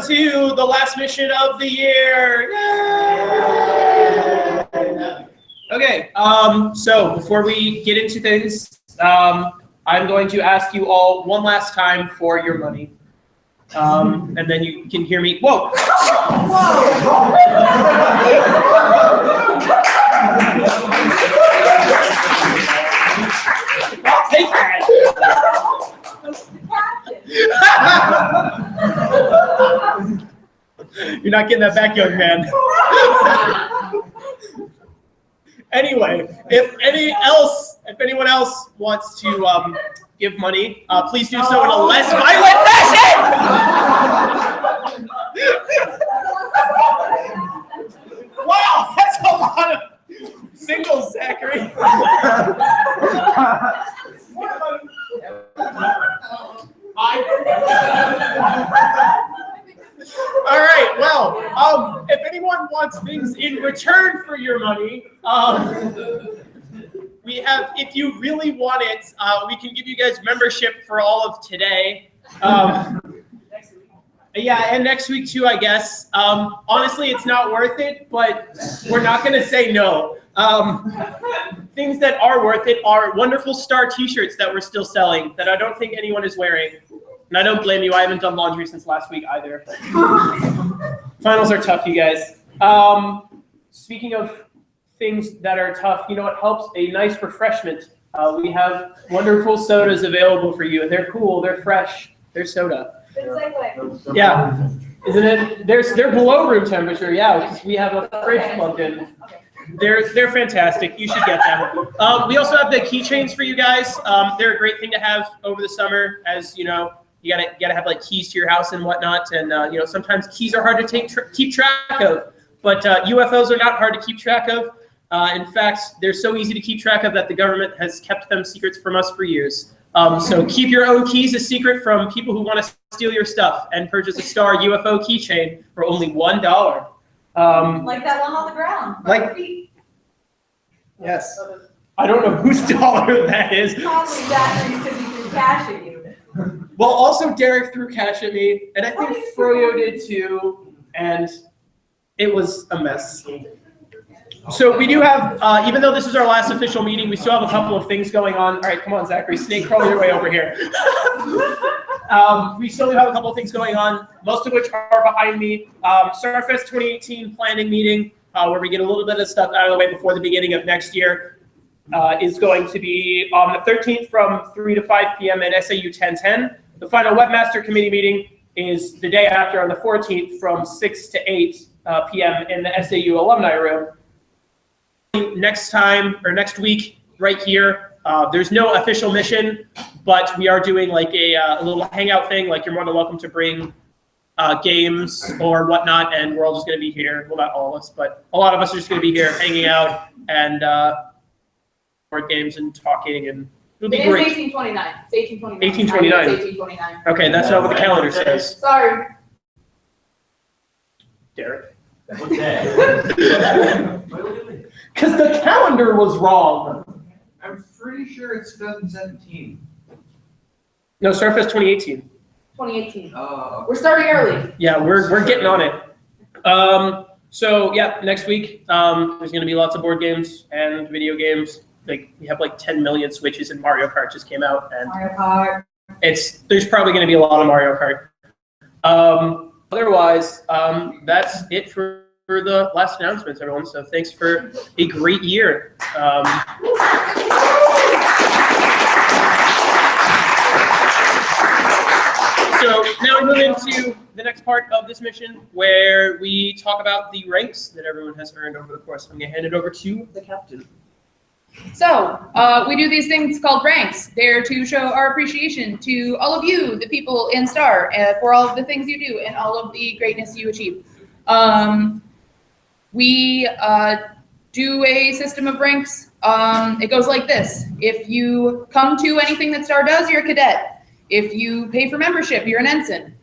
welcome to the last mission of the year. Yay! Okay, so before we get into things, I'm going to ask you all one last time for your money. And then you can hear me. Whoa! I'll take that. You're not getting that back, young man. Anyway, if anyone else wants to give money, please do so in a less violent fashion. Wow, that's a lot of singles, Zachary. All right, well, if anyone wants things in return for your money, we have, if you really want it, we can give you guys membership for all of today. Yeah, and next week too, I guess. Honestly, it's not worth it, but we're not going to say no. Things that are worth it are wonderful Star t-shirts that we're still selling that I don't think anyone is wearing. And I don't blame you. I haven't done laundry since last week either. Finals are tough, you guys. Speaking of things that are tough, you know what helps? A nice refreshment. We have wonderful sodas available for you. They're cool. They're fresh. They're soda. Good segue. Yeah. Isn't it? They're below room temperature. Yeah, because we have a fridge plugged in. They're fantastic. You should get them. We also have the keychains for you guys. They're a great thing to have over the summer, as you know. You gotta have like keys to your house and whatnot, and you know, sometimes keys are hard to keep track of. But UFOs are not hard to keep track of. In fact, they're so easy to keep track of that the government has kept them secrets from us for years. So keep your own keys a secret from people who want to steal your stuff, and purchase a Star UFO keychain for only $1. Like that one on the ground. Like, yes. I don't know whose dollar that is. Probably Zachary's because he threw cash at you. Well, also Derek threw cash at me, and I think Froyo did too, and it was a mess. So we do have, even though this is our last official meeting, we still have a couple of things going on. All right, come on, Zachary, snake crawl your way over here. We still have a couple of things going on, most of which are behind me. Starfest 2018 planning meeting, where we get a little bit of stuff out of the way before the beginning of next year, is going to be on the 13th from 3 to 5 p.m. at SAU 1010. The final Webmaster Committee meeting is the day after on the 14th from 6 to 8 p.m. in the SAU Alumni Room. Next time, or next week, right here, there's no official mission, but we are doing like a little hangout thing. Like, you're more than welcome to bring games or whatnot, and we're all just going to be here. Well, not all of us, but a lot of us are just going to be here hanging out and board games and talking, and it'll be great. It's 1829. It's 1829. 1829. It's 1829. Okay, that's not what the calendar says. Sorry. Derek. What's that? Because the calendar was wrong. I'm pretty sure it's 2017. No, Starfest 2018. 2018. Oh. We're starting early. Yeah, we're getting on it. So yeah, next week there's going to be lots of board games and video games. Like, we have like 10 million Switches, and Mario Kart just came out, and Mario Kart. there's probably going to be a lot of Mario Kart. Otherwise, that's it for the last announcements, everyone. So thanks for a great year. So now we move into the next part of this mission, where we talk about the ranks that everyone has earned over the course. I'm going to hand it over to the captain. So we do these things called ranks. They're to show our appreciation to all of you, the people in STAR, for all of the things you do and all of the greatness you achieve. We do a system of ranks. It goes like this. If you come to anything that STAR does, you're a cadet. If you pay for membership, you're an ensign.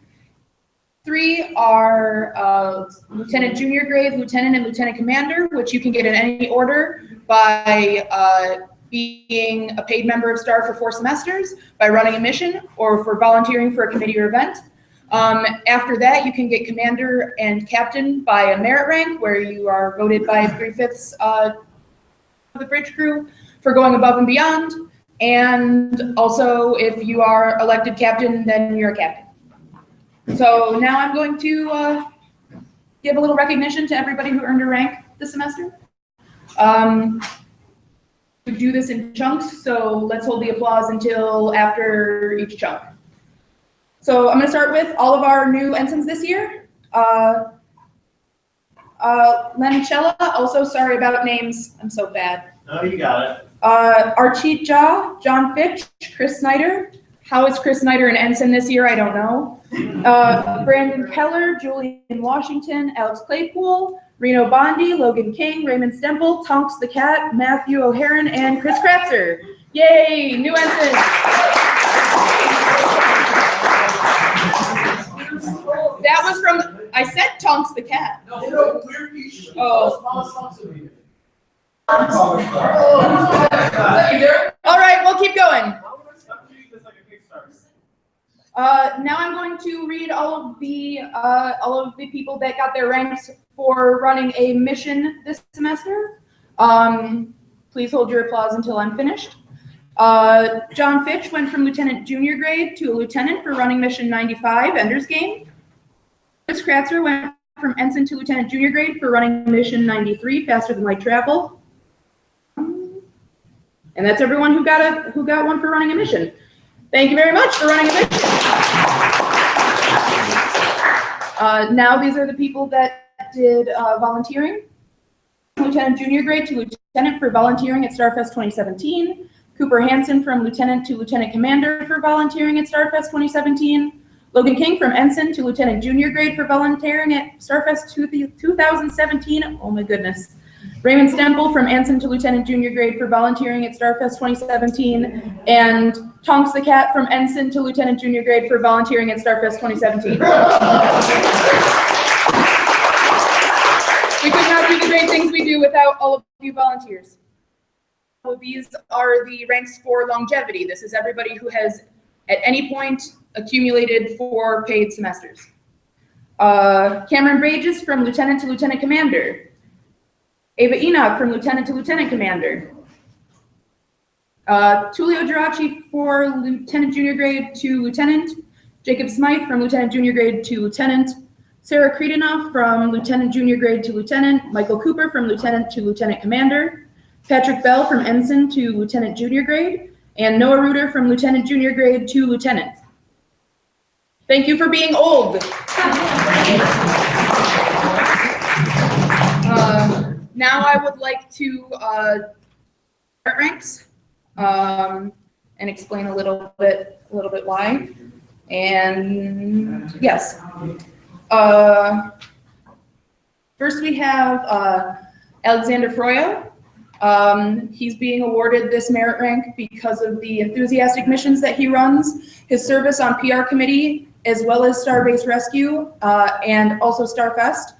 3 are lieutenant junior grade, lieutenant, and lieutenant commander, which you can get in any order by being a paid member of STAR for 4 semesters, by running a mission, or for volunteering for a committee or event. After that, you can get commander and captain by a merit rank, where you are voted by 3/5 of the bridge crew for going above and beyond. And also, if you are elected captain, then you're a captain. So now I'm going to give a little recognition to everybody who earned a rank this semester. We do this in chunks, so let's hold the applause until after each chunk. So I'm going to start with all of our new ensigns this year. Lencella, also sorry about names, I'm so bad. No, you got it. Archie Jaw, John Fitch, Chris Snyder. How is Chris Snyder an ensign this year? I don't know. Brandon Keller, Julian Washington, Alex Claypool, Reno Bondi, Logan King, Raymond Stemple, Tonks the Cat, Matthew O'Haron, and Chris Kratzer. Yay, new ensigns. That was from, I said Tonks the Cat. No, we're Oh. All right, we'll keep going. Now I'm going to read all of the people that got their ranks for running a mission this semester. Please hold your applause until I'm finished. John Fitch went from lieutenant junior grade to a lieutenant for running mission 95, Ender's Game. Chris Kratzer went from ensign to lieutenant junior grade for running mission 93, Faster Than Light Travel. And that's everyone who got one for running a mission. Thank you very much for running a mission. Now these are the people that did volunteering. Lieutenant junior grade to lieutenant for volunteering at Starfest 2017. Cooper Hansen from lieutenant to lieutenant commander for volunteering at Starfest 2017. Logan King from ensign to lieutenant junior grade for volunteering at Starfest 2017. Oh my goodness. Raymond Stemple from ensign to lieutenant junior grade for volunteering at Starfest 2017. And Tonks the Cat from ensign to lieutenant junior grade for volunteering at Starfest 2017. We could not do the great things we do without all of you volunteers. So these are the ranks for longevity. This is everybody who has at any point accumulated 4 paid semesters. Cameron Brages from lieutenant to lieutenant commander. Ava Enoch from lieutenant to lieutenant commander. Tulio Geraci for lieutenant junior grade to lieutenant. Jacob Smythe from lieutenant junior grade to lieutenant. Sarah Kredinoff from lieutenant junior grade to lieutenant. Michael Cooper from lieutenant to lieutenant commander. Patrick Bell from ensign to lieutenant junior grade. And Noah Reuter from lieutenant junior grade to lieutenant. Thank you for being old. Now I would like to start ranks and explain a little bit why. And yes, first we have Alexander Froyo. He's being awarded this merit rank because of the enthusiastic missions that he runs, his service on PR committee, as well as Starbase Rescue and also Starfest.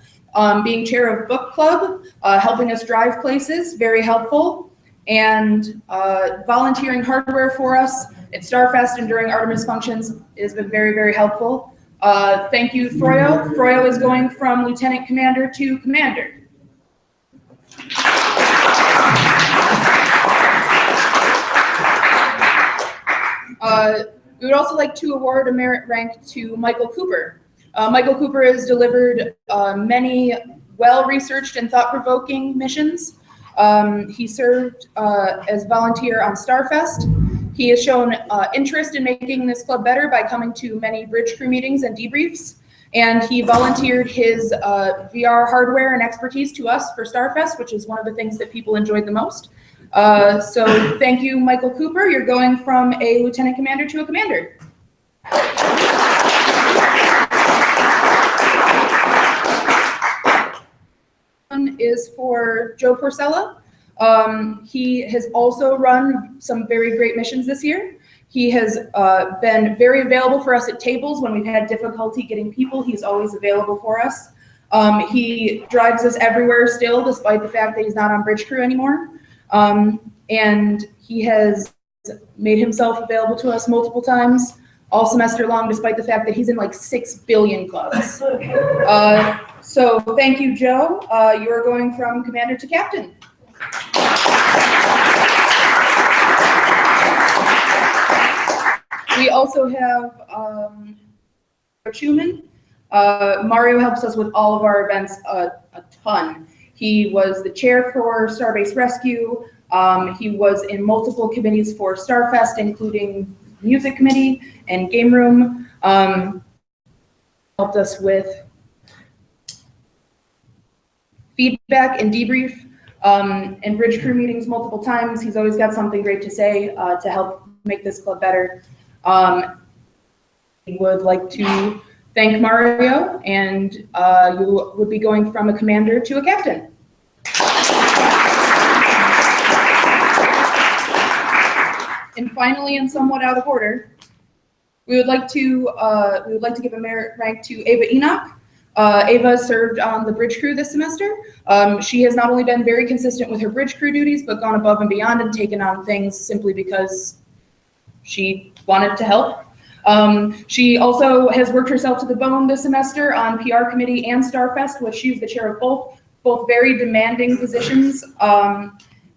Being chair of book club, helping us drive places, very helpful, and volunteering hardware for us at Starfest and during Artemis functions has been very, very helpful. Thank you, Froyo. Froyo is going from lieutenant commander to commander. We would also like to award a merit rank to Michael Cooper. Michael Cooper has delivered many well-researched and thought-provoking missions. He served as volunteer on Starfest. He has shown interest in making this club better by coming to many bridge crew meetings and debriefs. And he volunteered his VR hardware and expertise to us for Starfest, which is one of the things that people enjoyed the most. So thank you, Michael Cooper. You're going from a lieutenant commander to a commander. One is for Joe Porcella. He has also run some very great missions this year. He has been very available for us at tables when we've had difficulty getting people. He's always available for us. He drives us everywhere still, despite the fact that he's not on bridge crew anymore. And he has made himself available to us multiple times all semester long, despite the fact that he's in like 6 billion clubs. So thank you, Joe. You are going from commander to captain. We also have Schumann. Mario helps us with all of our events a ton. He was the chair for Starbase Rescue. He was in multiple committees for Starfest, including music committee and game room. Helped us with feedback and debrief and bridge crew meetings multiple times. He's always got something great to say to help make this club better. We would like to thank Mario, and you would be going from a commander to a captain. And finally, and somewhat out of order, we would like to give a merit rank to Ava Enoch. Ava served on the bridge crew this semester. She has not only been very consistent with her bridge crew duties, but gone above and beyond and taken on things simply because she wanted to help. She also has worked herself to the bone this semester on PR committee and Starfest, which she's the chair of both very demanding positions.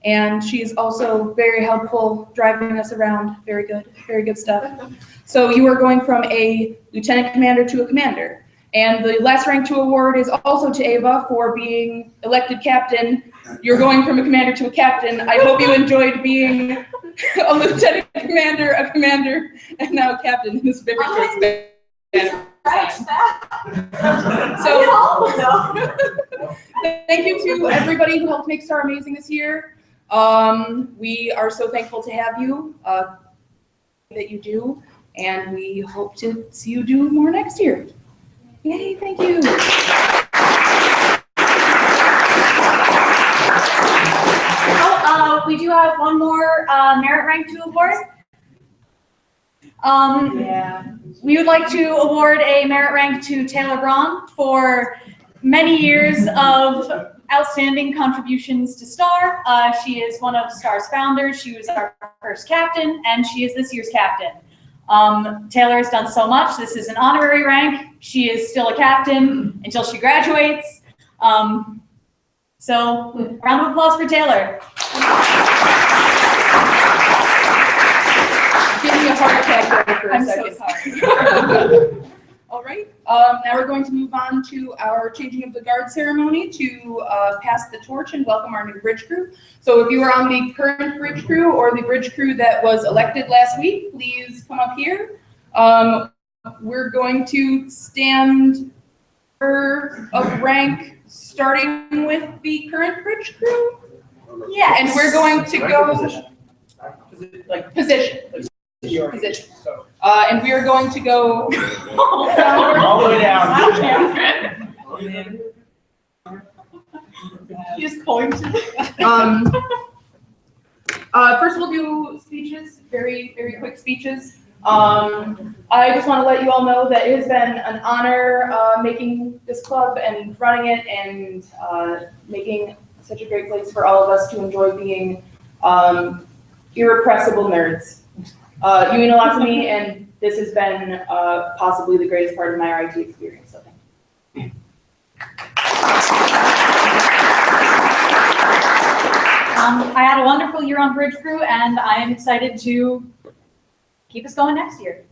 And she's also very helpful driving us around. Very good stuff. So you are going from a lieutenant commander to a commander. And the last rank to award is also to Ava for being elected captain. You're going from a commander to a captain. I hope you enjoyed being a lieutenant commander, a commander, and now a captain in this very short span. So thank you to everybody who helped make Star amazing this year. We are so thankful to have you, that you do, and we hope to see you do more next year. Yay, thank you. We do have one more merit rank to award. We would like to award a merit rank to Taylor Braun for many years of outstanding contributions to Star. She is one of Star's founders. She was our first captain, and she is this year's captain. Taylor has done so much. This is an honorary rank. She is still a captain until she graduates. So, round of applause for Taylor. Give me a heart attack there for a I'm second. so sorry. All right, now we're going to move on to our changing of the guard ceremony to pass the torch and welcome our new bridge crew. So if you are on the current bridge crew or the bridge crew that was elected last week, please come up here. We're going to stand for a rank starting with the current bridge crew. Yeah, And we're going to go Like position. position. So And we are going to go all the way down. He's going to. First we'll do speeches, very quick speeches. I just want to let you all know that it has been an honor making this club and running it and making such a great place for all of us to enjoy being irrepressible nerds. You mean a lot to me, and this has been possibly the greatest part of my RIT experience, so thank you. I had a wonderful year on Bridge Crew, and I am excited to keep us going next year.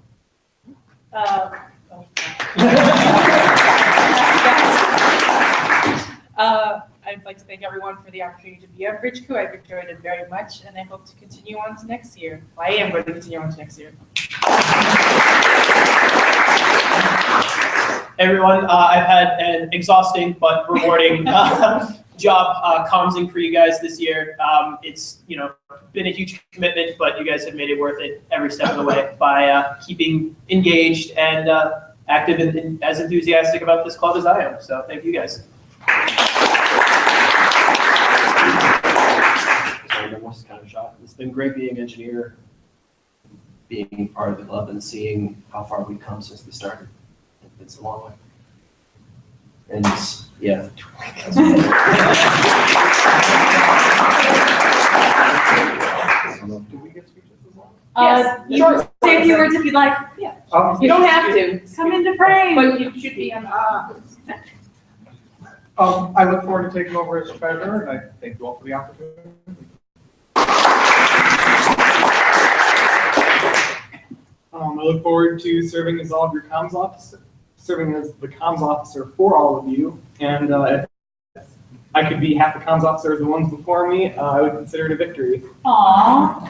I'd like to thank everyone for the opportunity to be on Bridge Crew. I've enjoyed it very much, and I hope to continue on to next year. Well, I am going to continue on to next year. Everyone, I've had an exhausting but rewarding job comsing for you guys this year. It's been a huge commitment, but you guys have made it worth it every step of the way by keeping engaged and active and as enthusiastic about this club as I am. So thank you guys. It's been great being an engineer, being part of the club, and seeing how far we've come since we started. It's a long way. And yeah. Do we get speeches? Yes, sure. Say a few words if you'd like. You don't have to, Come into frame. but you should be on. I look forward to taking over as treasurer, and I thank you all for the opportunity. I look forward to serving as all of your comms officer, serving as the comms officer for all of you, and if I could be half the comms officer as the ones before me, I would consider it a victory. Aww.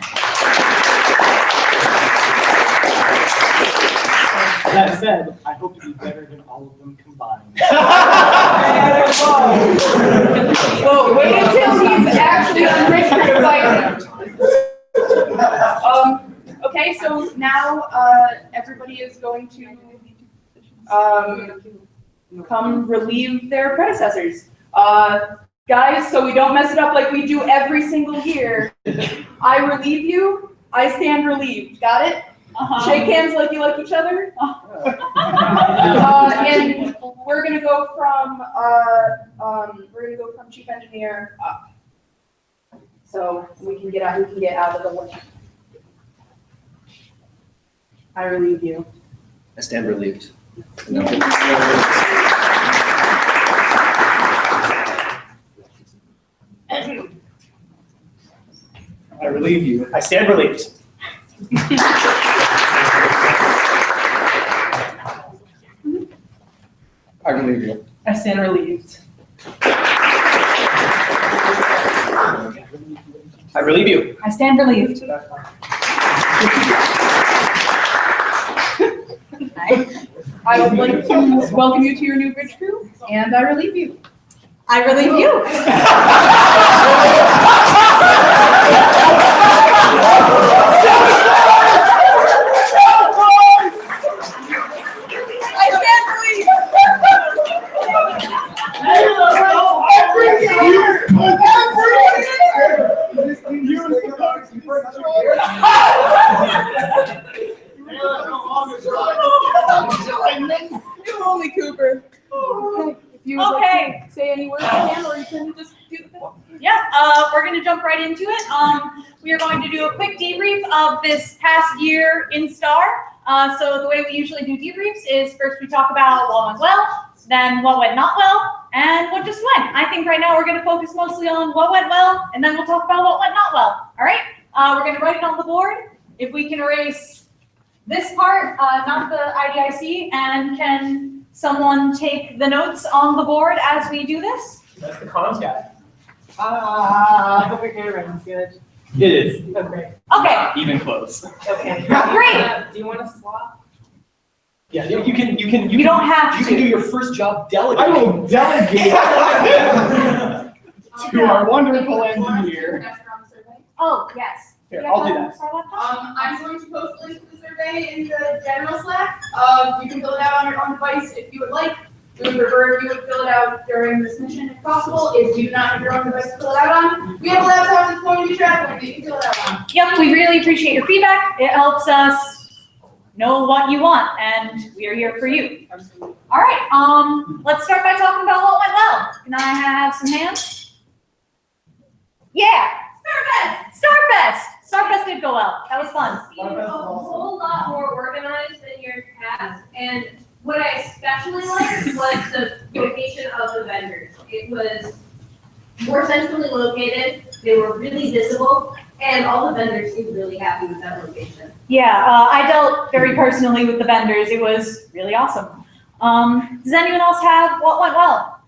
That said, I hope to be better than all of them combined. Well, wait until he's actually on Richard fighting. Okay, so now, everybody is going to, come relieve their predecessors. Guys, so we don't mess it up like we do every single year, I relieve you, I stand relieved, got it? Shake hands like you like each other. And we're gonna go from chief engineer up. So we can get out of the way. I relieve you. I stand relieved. I relieve you. I stand relieved. I relieve you. I stand relieved. I relieve you. I stand relieved. I would like to welcome you to your new bridge crew, and I relieve you. I relieve you. I stand relieved. You only Cooper. If you would like to say any words to him, or you can just do the thing. Yeah, we're gonna jump right into it. We are going to do a quick debrief of this past year in STAR. So the way we usually do debriefs is first we talk about what went well, then what went not well, and what just went. I think right now we're gonna focus mostly on what went well, and then we'll talk about what went not well. All right? We're gonna write it on the board. If we can erase this part, not the IDIC, and can someone take the notes on the board as we do this? That's the comms guy. I hope your handwriting's good. It is. Okay. Okay, Even close. Okay. Great. Do you want to swap? Yeah, you can. you don't have You can do to. your first job delegating. I will delegate to our wonderful engineer. Oh, yes. Here, I'll do that. I'm going to post a link to the survey in the general Slack. You can fill it out on your own device if you would like. We would prefer if you would fill it out during this mission if possible. If you do not have your own device to fill it out on, we have a laptop that's going to be tracked that you can fill it out on. Yep, we really appreciate your feedback. It helps us know what you want, and we are here for you. All right, let's start by talking about what went well. Can I have some hands? Yeah, Starfest. Starfest did go well. That was fun. A whole lot more organized than your past, and what I especially liked was the location of the vendors. It was more centrally located, they were really visible, and all the vendors seemed really happy with that location. Yeah, I dealt very personally with the vendors. It was really awesome. Does anyone else have what went well?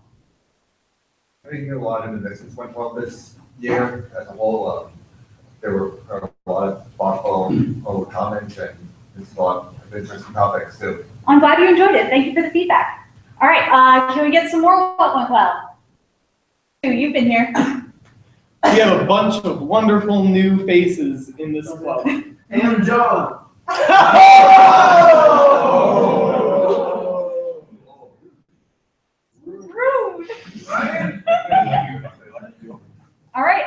I think a lot of investments went well this year as a whole. There were a lot of thoughtful comments and just a lot of interesting topics too. I'm glad you enjoyed it. Thank you for the feedback. All right, can we get some more what went well? You've been here. We have a bunch of wonderful new faces in this club. And John. Rude. All right,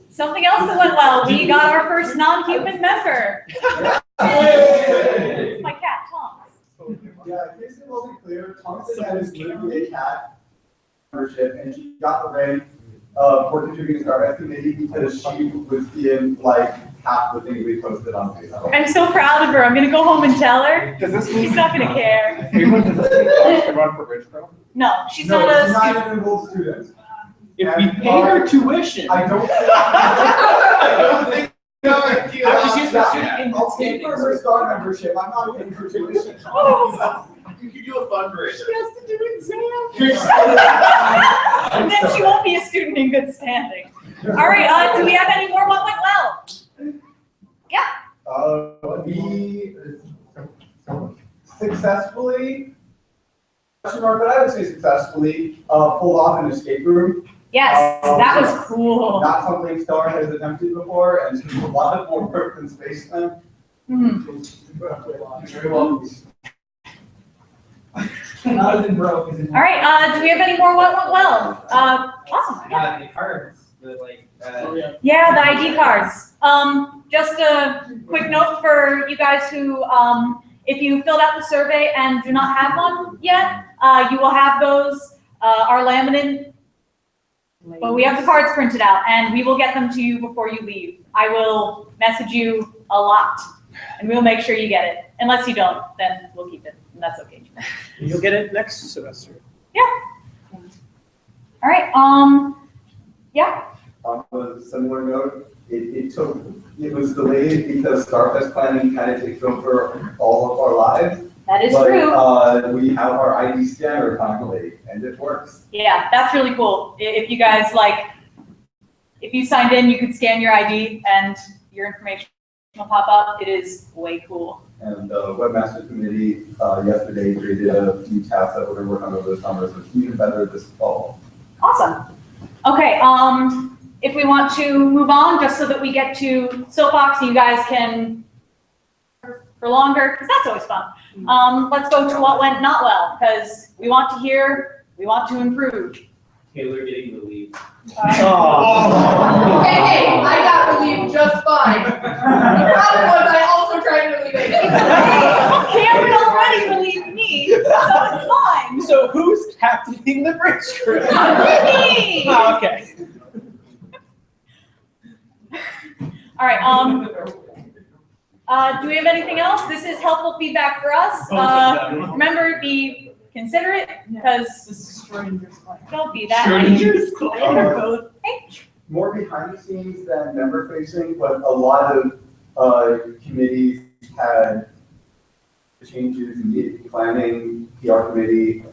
something else that went well. We got our first non-human member. It's my cat, Tom. Yeah, in case it wasn't clear, Thompson has a cat membership, and she got the rank for contributing to our committee because she was being like half the things we posted on Facebook. I'm so proud of her. I'm gonna go home and tell her. Does this mean? She's not gonna care. Does this mean Josh can run for Ridgecrest? No, she's No, not she's a not student. an enrolled student. If we pay her tuition. I don't. I don't think. No, She's a student in I'll pay for her star membership. I'm not paying for tuition. You could do a fundraiser. She has to do exams. And then she won't be a student in good standing. All right, do we have any more what went well? We successfully, question mark, but I would say successfully, pulled off an escape room. Yes, that was cool. Not something Star has attempted before, and it's a lot more work than Space Time. Very well. All right, do we have any more what went well? Awesome, yeah. The cards, Yeah, the ID cards. Just a quick note for you guys who, if you filled out the survey and do not have one yet, you will have those, our laminate. But we have the cards printed out and we will get them to you before you leave. I will message you a lot and we'll make sure you get it. Unless you don't, then we'll keep it and that's okay. You'll get it next semester. Yeah. All right, yeah. On a similar note, it was delayed because Starfest planning kind of takes over all of our lives. That is true. But we have our ID scanner finally, and it works. Yeah, that's really cool. If you guys if you signed in, you could scan your ID and your information will pop up. It is way cool. And the webmaster committee yesterday created a few tasks that we're going to work on over the summer, so it's even better this fall. Awesome. Okay, if we want to move on, just so that we get to Soapbox, you guys can for longer, because that's always fun. Let's go to what went not well, because we want to hear, we want to improve. Taylor getting the lead. Hey, I got relieved just fine. The problem was I also tried to relieve it. Cameron already relieved me, so it's fine. So who's captaining the bridge crew? Me! Oh, okay. All right, do we have anything else? This is helpful feedback for us. Remember, be considerate, because don't be that. More behind the scenes than member facing, but a lot of committees had changes in planning, PR committee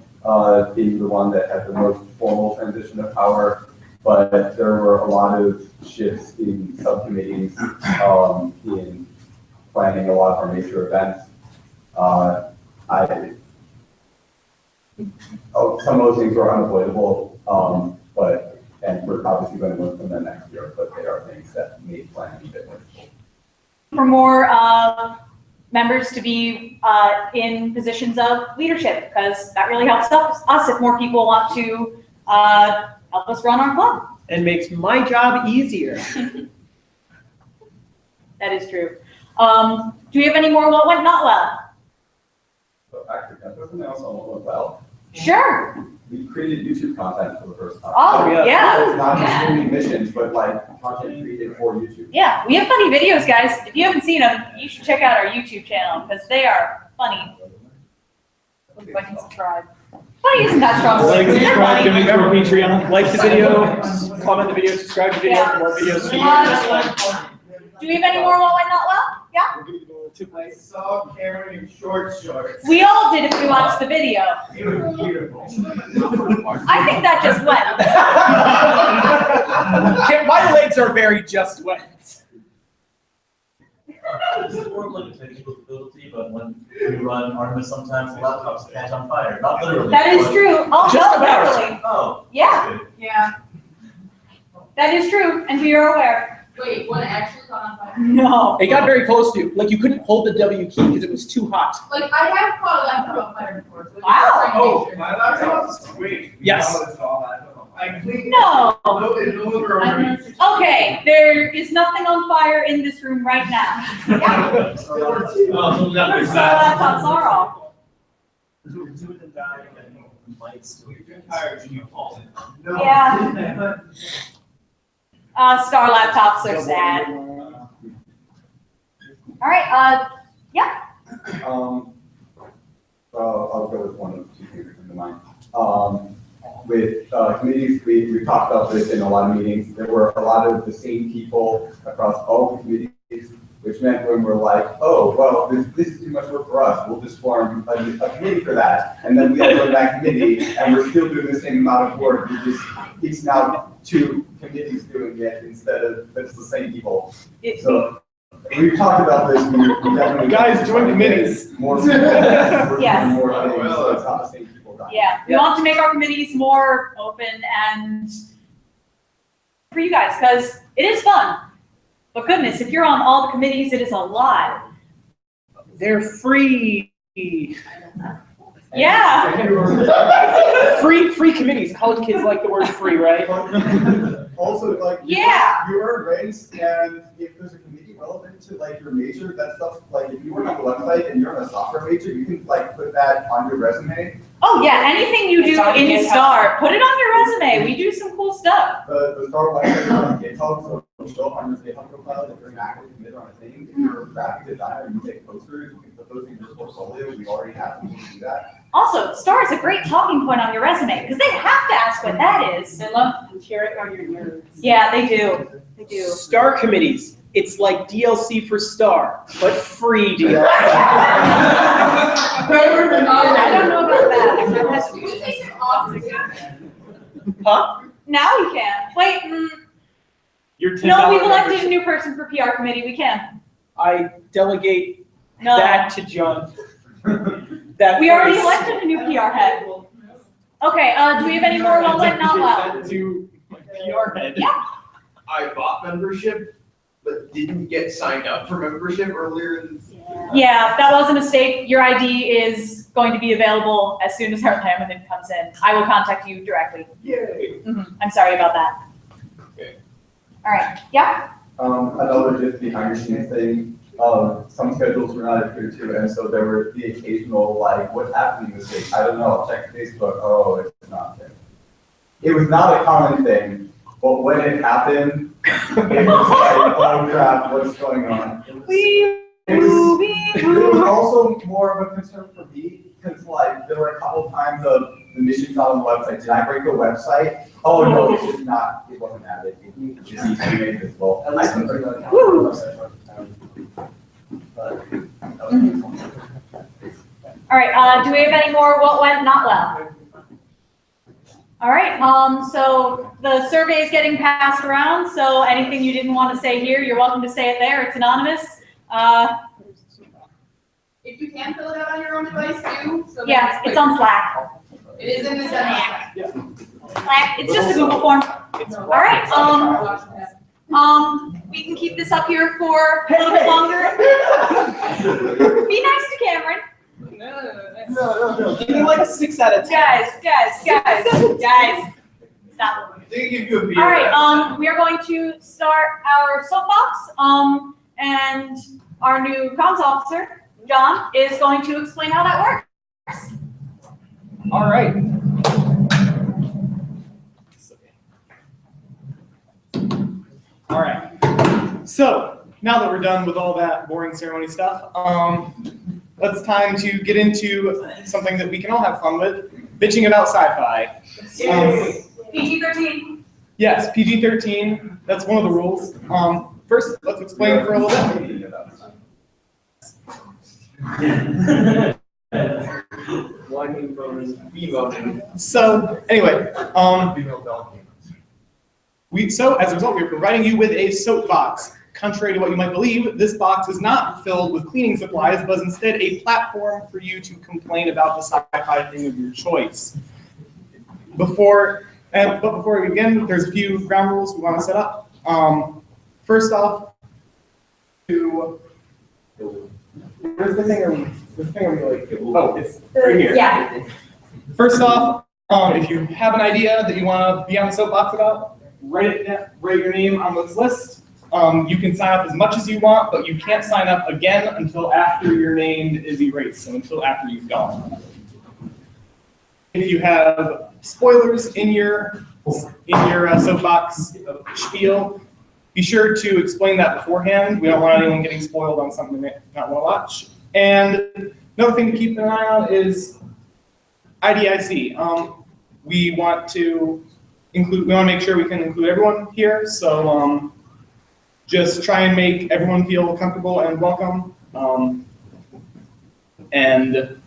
being the one that had the most formal transition of power. But there were a lot of shifts in subcommittees, in planning a lot of our major events. Some of those things were unavoidable, and we're obviously going to look from them next year, but they are things that made planning a bit more difficult. For more members to be in positions of leadership, because that really helps us if more people want to help us run our club. And makes my job easier. That is true. Do we have any more what went not well? So actually, that's something else on what went well. Sure. We created YouTube content for the first time. Oh, yeah. It's not just doing missions, but like content created for YouTube. Yeah, we have funny videos, guys. If you haven't seen them, you should check out our YouTube channel, because they are funny. Like and subscribe. Funny isn't that strong. Like, They're subscribe, funny. donate to our Patreon, like the video, comment the video, subscribe to the video for more videos. Do we have any more what went not well? Yeah? I saw Cameron in short shorts. We all did if we watched the video. You were beautiful. I think that just went. My legs are very just wet. It's more like a technical ability, but when we run Artemis, sometimes the laptops catch on fire. Not literally. That is but- true. Oh, Just no, about. literally. Oh. Yeah, Good. Yeah. that is true, and we are aware. Wait, what actually got on fire? No. It got very close to, like you couldn't hold the W key because it was too hot. Like, I have caught a laptop on fire before, so. Wow. Oh, my laptop's sweet. Yes. I cleaned No. it over a week. Okay, there is nothing on fire in this room right now. Yeah. Oh, so that Our was laptops are off. Two of them died and lights. Tired, you fall. Yeah. Star laptops are sad. All right, yeah, I'll go with one of two things that come to mind. With committees, we talked about this in a lot of meetings. There were a lot of the same people across all the committees, which meant when we're like, oh, well, this is too much work for us, we'll just form a committee for that. And then we have to go to that committee, and we're still doing the same amount of work. It's now two committees doing it instead of it's the same people. So we've talked about this. We definitely Guys, join committees. More people, we're Yes. doing more things, so it's not the same people. yeah. We want to make our committees more open and for you guys, because it is fun. But goodness, if you're on all the committees, it is a lot. They're free. Yeah. Free committees. College kids like the word free, right? Also, like, Yeah. you earn ranks, and if there's a committee relevant to like your major, that stuff, like if you work on the website and you're in a software major, you can like put that on your resume. Oh yeah, anything you do It's on in GitHub. STAR, put it on your resume. We do some cool stuff. The STAR website is on GitHub, so it'll show up on your GitHub profile that you're an active committer on a thing. If you're a graphic designer, you take posters, you can put those in your portfolio. We already have people to do that. Also, STAR is a great talking point on your resume because they have to ask what that is. They love hearing on your nerds. Yeah, they do. They do. Star committees. It's like DLC for Star, but free DLC. I don't know about that. We should take some off. Huh? Now we can. Wait, Your $10 no, we've elected a membership. new person for PR committee. We can. I delegate No. that to John. That We already voice. elected a new PR head. Okay, do we have any more well went, not well? To my PR head. Yeah. I bought membership, but didn't get signed up for membership earlier in Yeah, that was a mistake. Your ID is going to be available as soon as our laminate comes in. I will contact you directly. Yay. I'm sorry about that. Okay. All right, yeah? Another just behind the scenes thing, some schedules were not adhered to, and so there were the occasional, like, what's happening this week? I don't know, I'll check Facebook, oh, it's not there. It was not a common thing, but when it happened, it was like, oh crap, what's going on? It was also more of a concern for me, because like, there were a couple times of the missions on the website, did I break the website? Oh no, it's just not, it wasn't added, it just needs to be made visible. I couldn't break that. All right, do we have any more what went not well? All right, so the survey is getting passed around, so anything you didn't want to say here, you're welcome to say it there, it's anonymous. If you can fill it out on your own device too. So that Yeah, it's on Slack. It is in the Slack. Slack, it's just a Google form. All right, we can keep this up here for a little bit longer. Be nice to Cameron. No. Give me like a 6 out of 10. Guys, stop. They give you a beer. All right, we are going to start our soapbox, and our new comms officer, John, is going to explain how that works. All right. All right. So now that we're done with all that boring ceremony stuff, it's time to get into something that we can all have fun with: bitching about sci-fi. PG-13. Yes, PG-13. That's one of the rules. First, let's explain for a little bit. So anyway, as a result, we're providing you with a soapbox. Contrary to what you might believe, this box is not filled with cleaning supplies, but instead a platform for you to complain about the sci-fi thing of your choice. But before we begin, there's a few ground rules we want to set up. First off, where's the thing? Oh, it's right here. Yeah. First off, if you have an idea that you want to be on the soapbox about, write your name on this list. You can sign up as much as you want, but you can't sign up again until after your name is erased, so until after you've gone. If you have spoilers in your soapbox spiel, be sure to explain that beforehand. We don't want anyone getting spoiled on something they not want to watch. And another thing to keep an eye on is IDIC. We want to make sure we can include everyone here. So just try and make everyone feel comfortable and welcome. And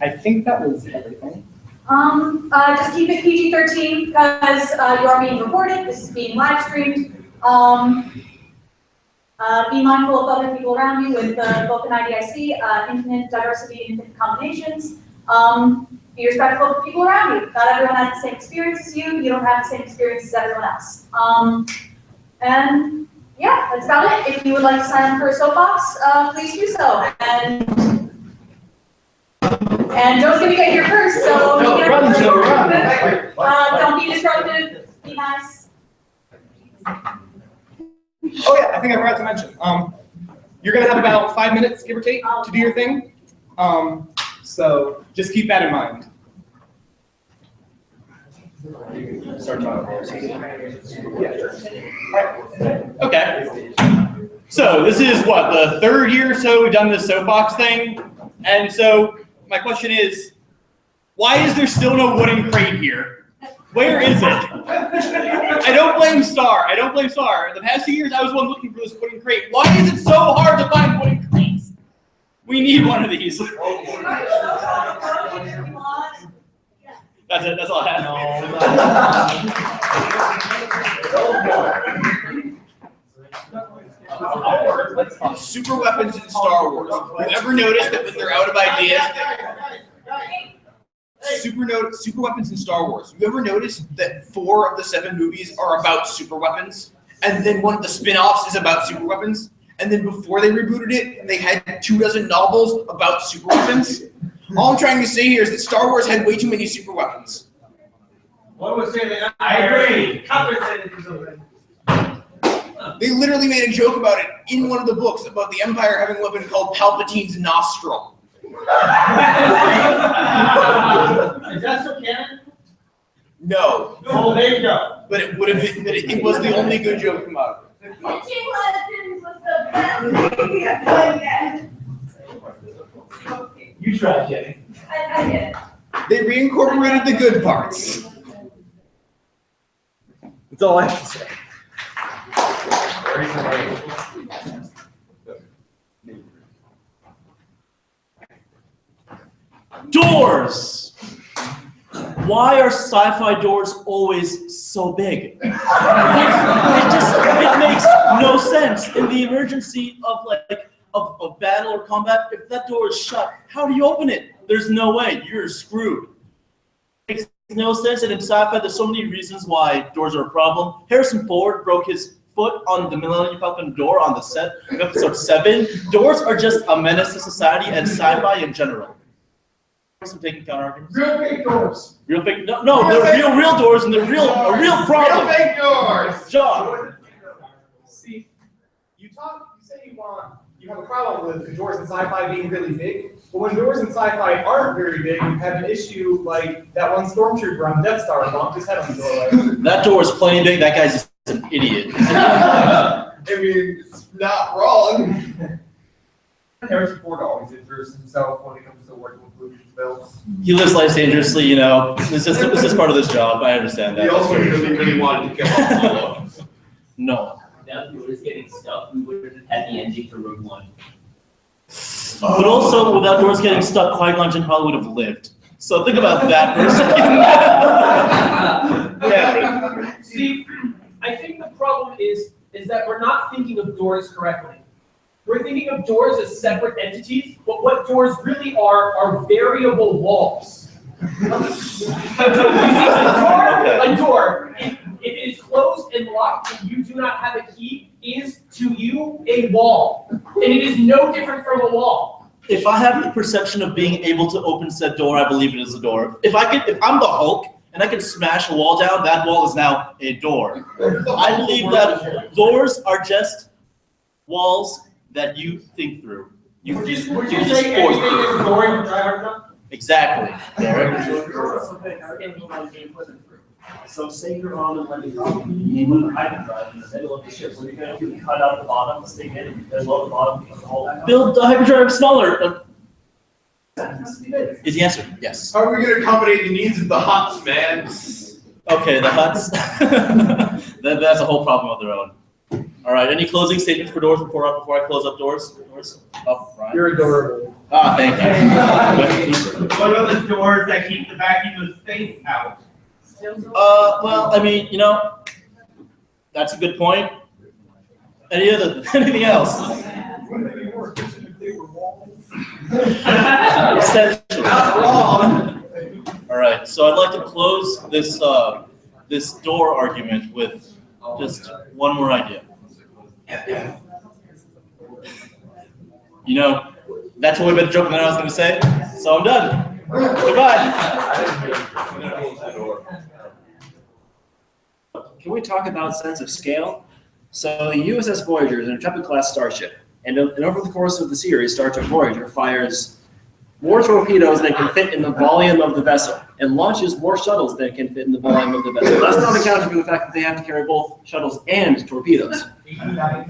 I think that was everything. Just keep it PG-13 because you are being recorded. This is being live streamed. Be mindful of other people around you with both an IDIC, infinite diversity, infinite combinations. Be respectful of the people around you. Not everyone has the same experience as you. You don't have the same experience as everyone else. And yeah, that's about it. If you would like to sign up for a soapbox, please do so. And Joe's gonna get here first, so No, run, Joe, run. Don't be disruptive. Be nice. Oh yeah, I think I forgot to mention. You're gonna have about 5 minutes, give or take, to do your thing. So just keep that in mind. Start talking. Okay. So this is what, the third year or so we've done this soapbox thing. And so my question is, why is there still no wooden crate here? Where is it? I don't blame Star. The past 2 years I was one looking for this wooden crate. Why is it so hard to find wooden crates? We need one of these. That's it. That's all I have. Super weapons in Star Wars. You ever notice that when they're out of ideas, super weapons in Star Wars. You ever notice that 4 of the 7 movies are about super weapons, and then one of the spin-offs is about super weapons, and then before they rebooted it, they had 24 novels about super weapons? All I'm trying to say here is that Star Wars had way too many super weapons. What was saying? I agree. They literally made a joke about it in one of the books about the Empire having a weapon called Palpatine's nostril. Is that still canon? No. Oh, there you go. But it would have been. But it was the only good joke come out. Pitching lessons was the best thing I've done yet. You tried, Jenny. I did. They reincorporated the good parts. That's all I have to say. Doors! Why are sci-fi doors always so big? It makes no sense in the emergency of of battle or combat. If that door is shut, how do you open it? There's no way. You're screwed. It makes no sense, and in sci-fi, there's so many reasons why doors are a problem. Harrison Ford broke his foot on the Millennium Falcon door on the set of episode 7. Doors are just a menace to society and sci-fi in general. Some taking counter arguments. Real fake doors. Real fake? No, they're real doors, and they're a real problem. Real fake doors. John. See, you say you have a problem with the doors in sci-fi being really big, but when doors in sci-fi aren't very big, you have an issue like that one stormtrooper on Death Star bumped his head on the doorway. That door is plain big. That guy's just an idiot. I mean, it's not wrong. Harrison Ford always injures himself when it comes to working with Lucasfilms. He lives life dangerously, you know. It's just part of this job. I understand that. He also really wanted to kill Solo. No. Now, if we were just getting stuck, we would have had the ending for Rogue One. But also, without doors getting stuck, Qui-Gon Jinn probably would have lived. So think about that for a second. See, I think the problem is that we're not thinking of doors correctly. We're thinking of doors as separate entities, but what doors really are variable walls. You see, a door, if it is closed and locked and you do not have a key, is to you a wall. And it is no different from a wall. If I have the perception of being able to open said door, I believe it is a door. If I'm the Hulk and I can smash a wall down, that wall is now a door. I believe that doors are just walls that you think through. Would you say anything is a door in the driver's truck? Exactly, Derek. So say you're on an landing problem, you need a hyperdrive in the middle of the ship. What are you gonna do? Cut out the bottom, stick it, and load the bottom, put the whole back on? Build the hyperdrive smaller. Is the answer? Yes. How are we gonna accommodate the needs of the huts, man? Okay, the huts. That's a whole problem of their own. All right, any closing statements for doors before I close up doors? Doors? Oh, Ryan. You're adorable. Ah, thank you. What about the doors that keep the vacuum of space out? Well, I mean, you know, that's a good point. Anything else? Essentially. All right, so I'd like to close this this door argument with just one more idea. You know, that's way better joke than I was going to say. So I'm done. Goodbye. Can we talk about sense of scale? So the USS Voyager is an Intrepid-class starship, and over the course of the series, Star Trek Voyager fires more torpedoes than can fit in the volume of the vessel, and launches more shuttles than can fit in the volume of the vessel. That's not accounting for the fact that they have to carry both shuttles and torpedoes.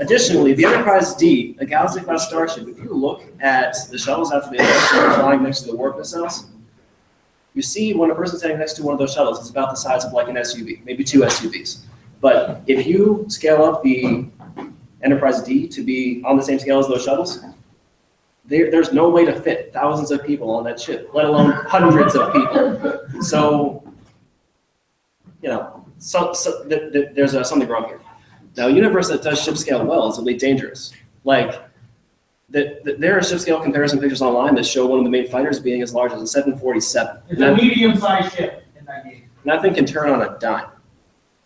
Additionally, the Enterprise D, a Galaxy-class starship, if you look at the shuttles after they are flying next to the warp nacelles, you see when a person's standing next to one of those shuttles, it's about the size of like an SUV, maybe 2 SUVs. But if you scale up the Enterprise D to be on the same scale as those shuttles, there's no way to fit thousands of people on that ship, let alone hundreds of people. So, you know, there's something wrong here. Now, a universe that does ship scale well is Elite Dangerous. Like, there are ship scale comparison pictures online that show one of the main fighters being as large as a 747. It's a medium-sized ship in that game. Nothing can turn on a dime.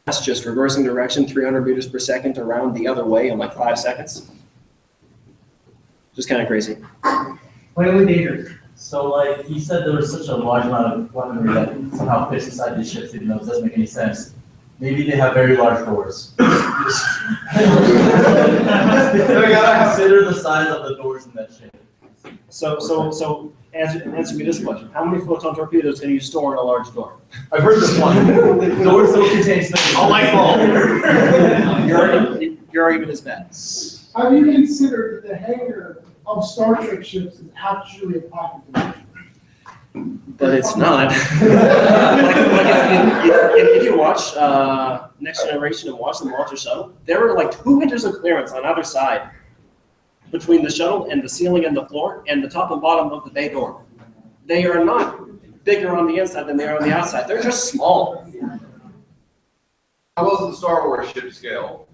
That's just reversing direction 300 meters per second around the other way in like 5 seconds. Just kind of crazy. Really dangerous. So, like, you said there was such a large amount of weaponry that somehow fits inside these ships, even though it doesn't make any sense. Maybe they have very large doors. You gotta consider the size of the doors in that ship. So answer me this question. How many photon torpedoes can you store in a large door? I've heard this one. Doors don't contain space. A light bulb. Your argument is bad. Have you considered that the hangar of Star Trek ships is actually a pocket dimension? But it's not. If you watch Next Generation and watch them launch a shuttle, there are like 2 inches of clearance on either side between the shuttle and the ceiling and the floor and the top and bottom of the bay door. They are not bigger on the inside than they are on the outside. They're just small. How was the Star Wars ship scale?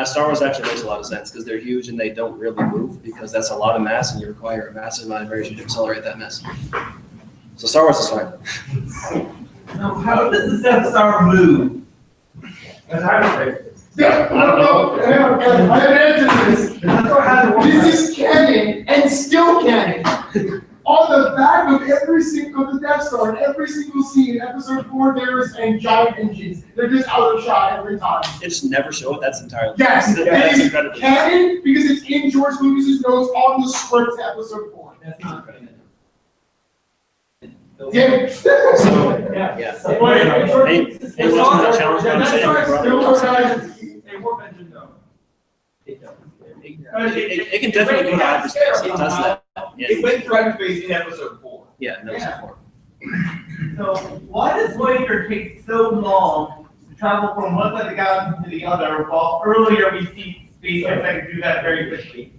Star Wars actually makes a lot of sense because they're huge and they don't really move because that's a lot of mass and you require a massive amount of energy to accelerate that mass. So Star Wars is fine. Now, how does the Death Star move? That's how I have an answer to this. This is canon and still canon. On the back of every single the Death Star, in every single scene, episode 4, there's and giant engines. They're just out of shot every time. They just never show it. That's entirely Yes, that's it is incredible. canon because it's in George Lucas's notes on the script to episode 4. That's not canon. Damn it. So yeah. Hey, wasn't that challenge what I'm saying? A warp engine though. It can definitely go to hyperspace. It does that. Yeah. It went through hyperspace in episode 4. Yeah, in episode 4. So why does Voyager take so long to travel from one side of the galaxy to the other, while earlier we see spaceships that can do that very quickly?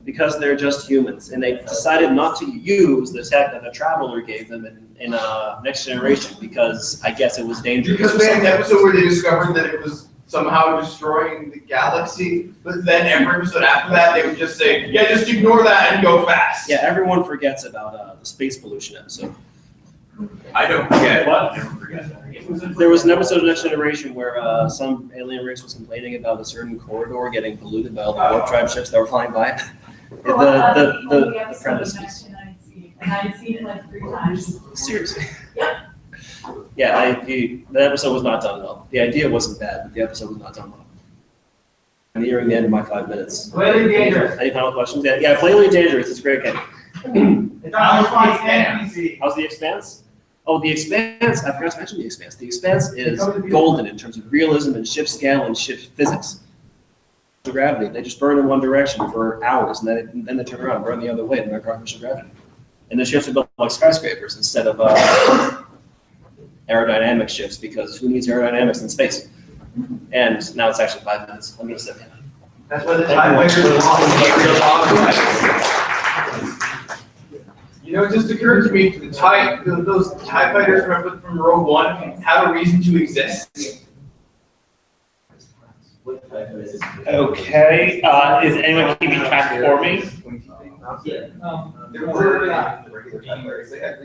Because they're just humans, and they decided not to use the tech that the Traveler gave them in Next Generation because I guess it was dangerous. Because they had an episode where they discovered that it was somehow destroying the galaxy, but then every episode after that, they would just say, yeah, just ignore that and go fast. Yeah, everyone forgets about the space pollution episode. I don't forget. What? Never forget. There was an episode of Next Generation where some alien race was complaining about a certain corridor getting polluted by all the warp drive ships that were flying by. The premise. And I'd seen it like 3 times. Seriously. Yeah, the episode was not done well. The idea wasn't bad, but the episode was not done well. I'm nearing the end of my 5 minutes. Play Elite Dangerous. Any final questions? Yeah, Play Elite Dangerous. It's a great game. It's almost like fantasy. How's the Expanse? Oh, the Expanse, I forgot to mention the Expanse. The Expanse is golden in terms of realism and ship scale and ship physics. Gravity, they just burn in one direction for hours, and then they turn around and burn the other way, and they're gravitational gravity. And the ships are built like skyscrapers instead of aerodynamic ships, because who needs aerodynamics in space? And now it's actually 5 minutes. I'm gonna sit down. That's what the TIE You know, it just occurred to me, those TIE fighters from Rogue One have a reason to exist. Okay, is anyone keeping track for me?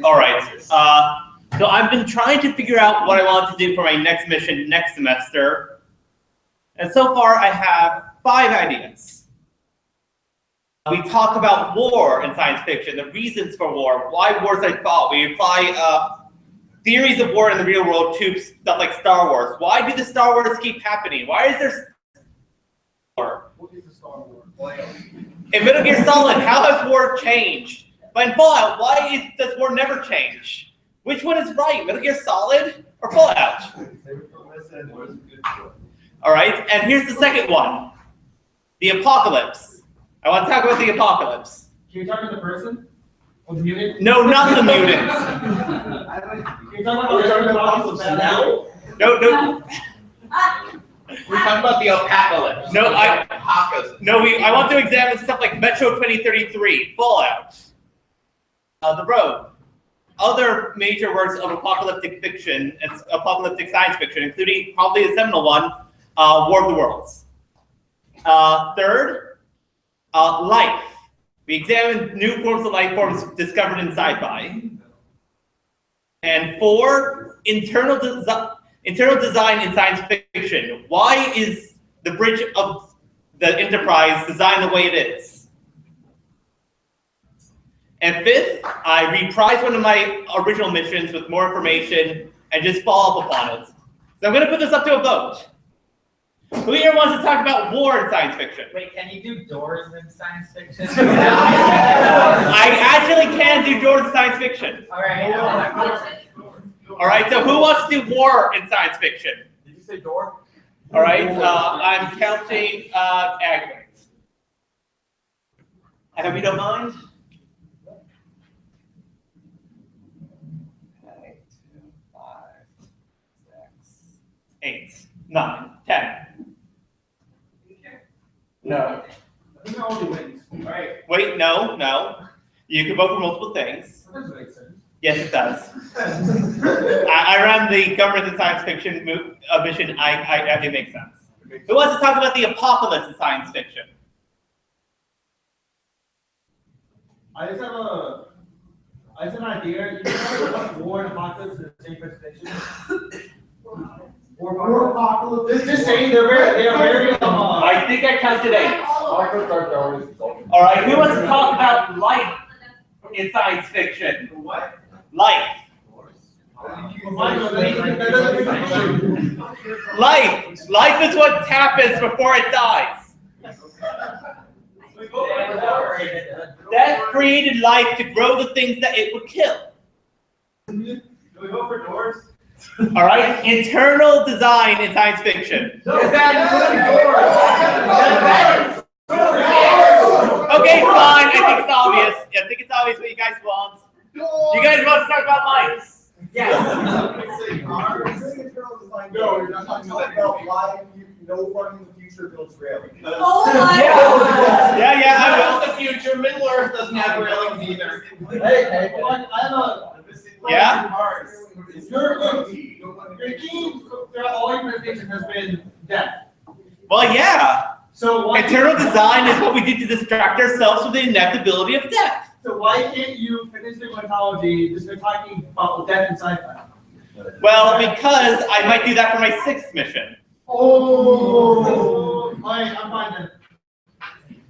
All right, so I've been trying to figure out what I want to do for my next mission next semester. And so far I have 5 ideas. We talk about war in science fiction, the reasons for war, why wars are fought. We apply theories of war in the real world to stuff like Star Wars. Why do the Star Wars keep happening? Why is there war? In Metal Gear Solid, how has war changed? But in Fallout, why does war never change? Which one is right, Metal Gear Solid or Fallout? All right, and here's the second one, the apocalypse. I want to talk about the apocalypse. Can you talk about the person? Or the mutant? No, not the mutants. Can you talk about the apocalypse now? No. We're talking about the apocalypse. No, I want to examine stuff like Metro 2033, Fallout, The Road, other major works of apocalyptic fiction and apocalyptic science fiction, including probably a seminal one, War of the Worlds. Third, life. We examine new forms of life forms discovered in sci-fi. And 4, internal design in science fiction. Why is the bridge of the Enterprise designed the way it is? And 5th, I reprise one of my original missions with more information and just follow up upon it. So I'm going to put this up to a vote. Who here wants to talk about war in science fiction? Wait, can you do doors in science fiction? I actually can do doors in science fiction. All right. All right, so who wants to do war in science fiction? Did you say door? All right, I'm counting aggregates. I hope you don't mind. 8, 9, 10. No. Wait, no. You can vote for multiple things. Yes, it does. I ran the government and science fiction mission. It makes sense. Who wants to talk about the apocalypse in science fiction? I just have an idea. You know what war and apocalypse is the same fiction? War apocalypse. Just saying they are very. I think I counted 8. All right, who wants to talk about life in science fiction? What? Life. Life is what happens before it dies. Death created life to grow the things that it would kill. Do we vote for doors? All right, internal design in science fiction. Okay, fine. I think it's obvious. I think it's obvious what you guys want. You guys want to talk about life? Yes. No, you're not talking about life. No one in the future builds railings. Yeah, I will. The future, Middle Earth doesn't have railings either. Hey, yeah? Your team throughout all your fiction has been death. Well, yeah. So internal design is what we do to distract ourselves from the inevitability of death. So why can't you finish the mythology just by talking about death and sci-fi? Well, because I might do that for my 6th mission. Oh, I'm fine then.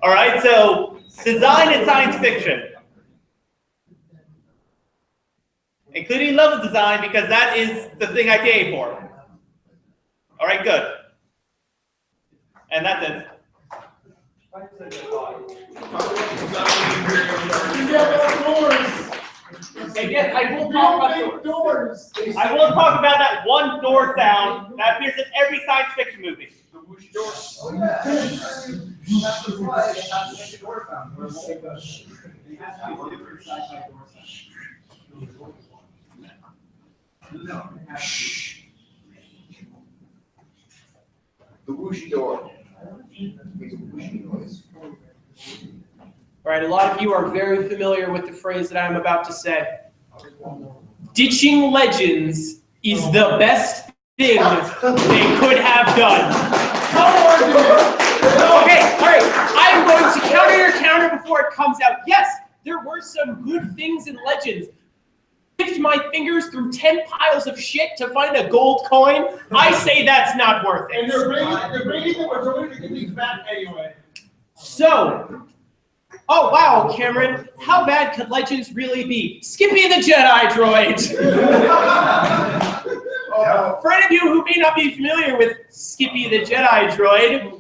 All right, so design in science fiction, including level design, because that is the thing I pay for. All right, good. And that's it. And yes, I will talk about doors. I will talk about that one door sound that appears in every science fiction movie. The whoosh door. Oh, yeah. That's why they have to make a door sound. Where it goes. They have to have a different sci-fi door sound. Shh. The whooshy door. Makes a whooshy noise. All right, a lot of you are very familiar with the phrase that I'm about to say. Ditching legends is the best thing they could have done. Okay, all right. I am going to counter your counter before it comes out. Yes, there were some good things in Legends. Dipped my fingers through 10 piles of shit to find a gold coin. I say that's not worth it. And they're bringing the majority of these back anyway. So, oh wow, Cameron, how bad could Legends really be? Skippy the Jedi droid. For any of you who may not be familiar with Skippy the Jedi droid,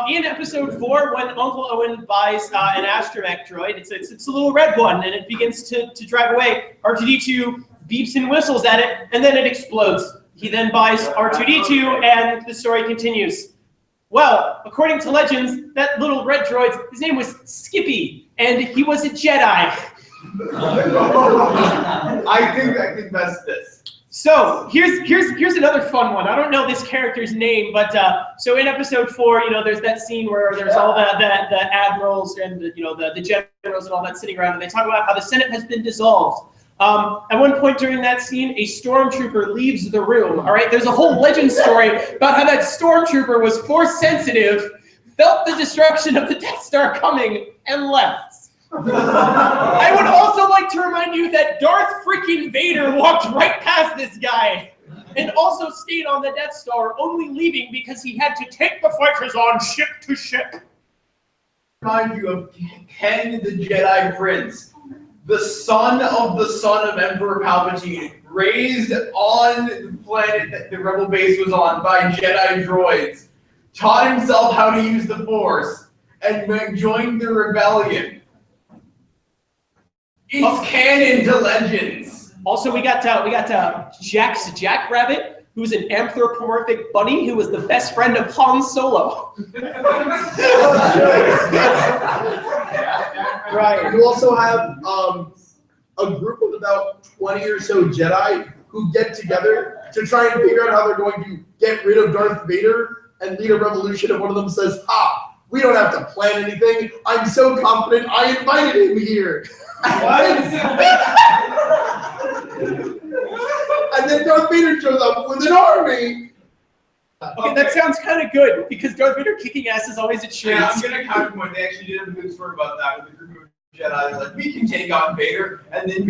in episode 4, when Uncle Owen buys an astromech droid, it's a little red one, and it begins to drive away. R2-D2 beeps and whistles at it, and then it explodes. He then buys R2-D2, and the story continues. Well, according to Legends, that little red droid, his name was Skippy, and he was a Jedi. I think that's this. So here's another fun one. I don't know this character's name, but so in episode 4, you know, there's that scene where there's all the admirals and the generals and all that sitting around, and they talk about how the Senate has been dissolved. At one point during that scene, a stormtrooper leaves the room. All right, there's a whole legend story about how that stormtrooper was force sensitive, felt the destruction of the Death Star coming, and left. I would also like to remind you that Darth freaking Vader walked right past this guy and also stayed on the Death Star, only leaving because he had to take the fighters on ship to ship. Remind you of Ken the Jedi Prince, the son of Emperor Palpatine, raised on the planet that the Rebel base was on by Jedi droids, taught himself how to use the Force, and joined the rebellion. It's canon to Legends. Also, we got Jackrabbit, who's an anthropomorphic bunny who was the best friend of Han Solo. Right. You also have a group of about 20 or so Jedi who get together to try and figure out how they're going to get rid of Darth Vader and lead a revolution. And one of them says, we don't have to plan anything. I'm so confident I invited him here. And then Darth Vader shows up with an army. Okay, that sounds kind of good because Darth Vader kicking ass is always a treat. Yeah, I'm gonna counterpoint. They actually did a good story about that with a group of Jedi. They're like, we can take on Vader, and then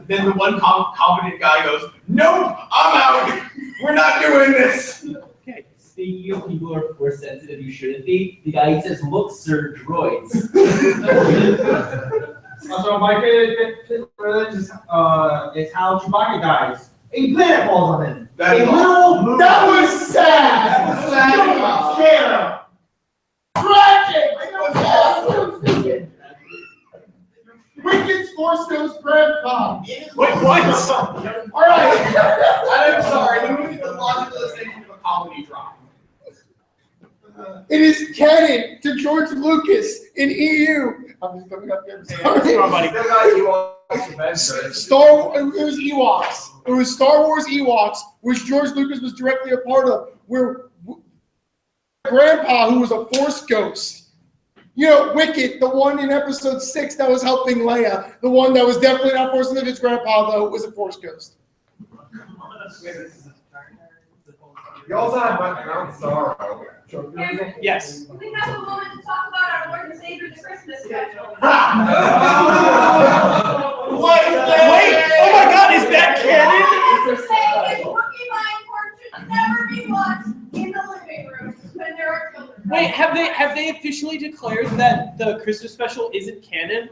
then the one competent guy goes, nope, I'm out. We're not doing this. Okay. Speaking of people who are force sensitive, you shouldn't be. The guy says, "Look, sir, droids." Also, my favorite religion is how Chewbacca dies. A planet falls on him. That was sad. Don't care. Tragic. Wicked's Force Ghost Grandpa. Wait, what? All right. I'm sorry. Let me get the logical extension of a comedy drama. It is canon to George Lucas in EU. I'm just coming up here. Sorry. Come on, buddy. It was Ewoks. It was Star Wars Ewoks, which George Lucas was directly a part of, where Grandpa, who was a Force ghost. You know, Wicket, the one in episode 6 that was helping Leia, the one that was definitely not Force sensitive. His grandpa, though, was a Force ghost. You also have Mount Sorrow. Yes. Can we have a moment to talk about our Lord and Savior, the Christmas special? Wait! Oh my God! Is that canon? Porcupine should never be watched in the living room when there are children. Wait, have they officially declared that the Christmas special isn't canon?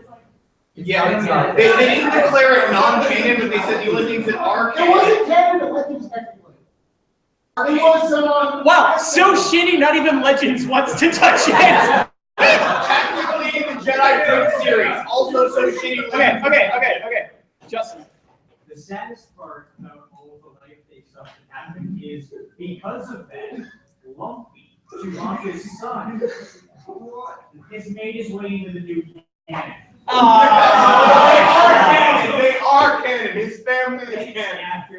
Yeah, they didn't declare it non-canon, but they said the only things that are It canon. wasn't canon, but Legends technically. It was Wow, so shitty, not even Legends wants to touch it. Technically, the Jedi Prince series, also so shitty. Okay. Justin. The saddest part of all the life-based stuff that happened is because of that, Lumpy, Chewbacca's son, has made his way into the new canon. They are canon. His family is canon. After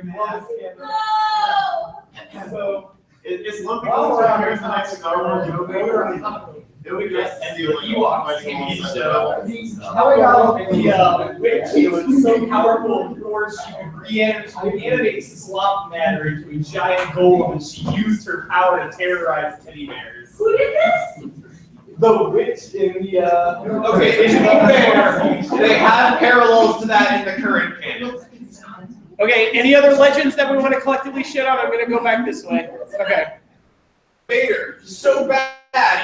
So, is Lumpy going around here the next Star Wars movie? It would just end the Ewok TV show. The witch was so powerful, of course, she could reanimate slop matter into a giant golem, and she used her power to terrorize teddy bears. Who did this? The witch in the, Okay, to be fair, they have parallels to that in the current canon. Okay, any other legends that we want to collectively shit on? I'm going to go back this way. Okay. Vader, so bad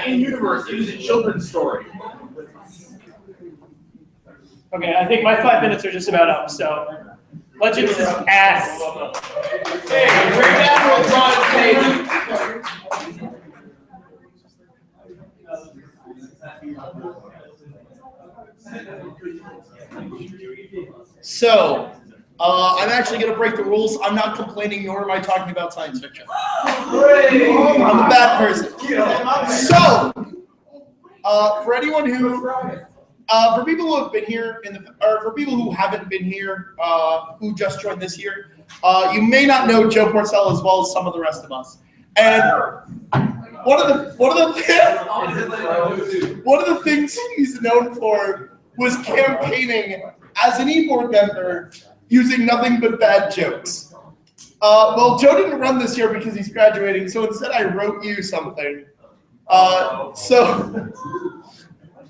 in universe, it was a children's story. Okay, I think my 5 minutes are just about up, so. Legends is ass. Hey, Great Admiral John Page. So, I'm actually going to break the rules. I'm not complaining, nor am I talking about science fiction. I'm a bad person. So, for anyone who, for people who have been here, or for people who haven't been here, who just joined this year, you may not know Joe Porcel as well as some of the rest of us. And one of the things he's known for was campaigning as an e-board member using nothing but bad jokes. Well, Joe didn't run this year because he's graduating, so instead I wrote you something. So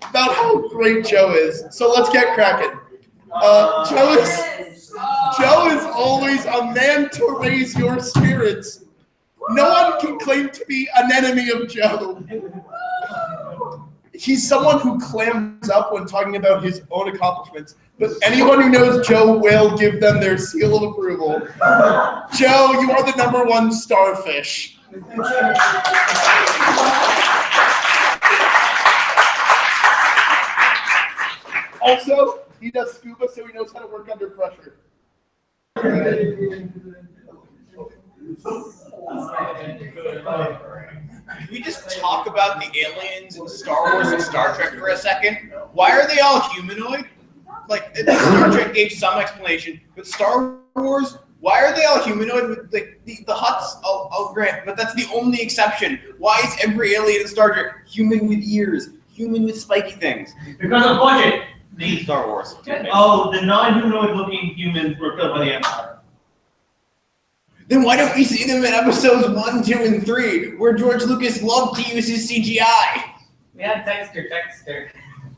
about how great Joe is. So let's get cracking. Joe is always a man to raise your spirits. No one can claim to be an enemy of Joe. He's someone who clams up when talking about his own accomplishments, but anyone who knows Joe will give them their seal of approval. Joe, you are the #1 starfish. Also, he does scuba, so he knows how to work under pressure. Can we just talk about the aliens in Star Wars and Star Trek for a second? Why are they all humanoid? Like, Star Trek gave some explanation, but Star Wars, why are they all humanoid? With like the Hutts, I'll grant, but that's the only exception. Why is every alien in Star Trek human with ears, human with spiky things? Because of budget. The Star Wars. Oh, the non-humanoid looking humans were killed by the Empire. Then why don't we see them in episodes 1, 2, and 3, where George Lucas loved to use his CGI? We had Dexter.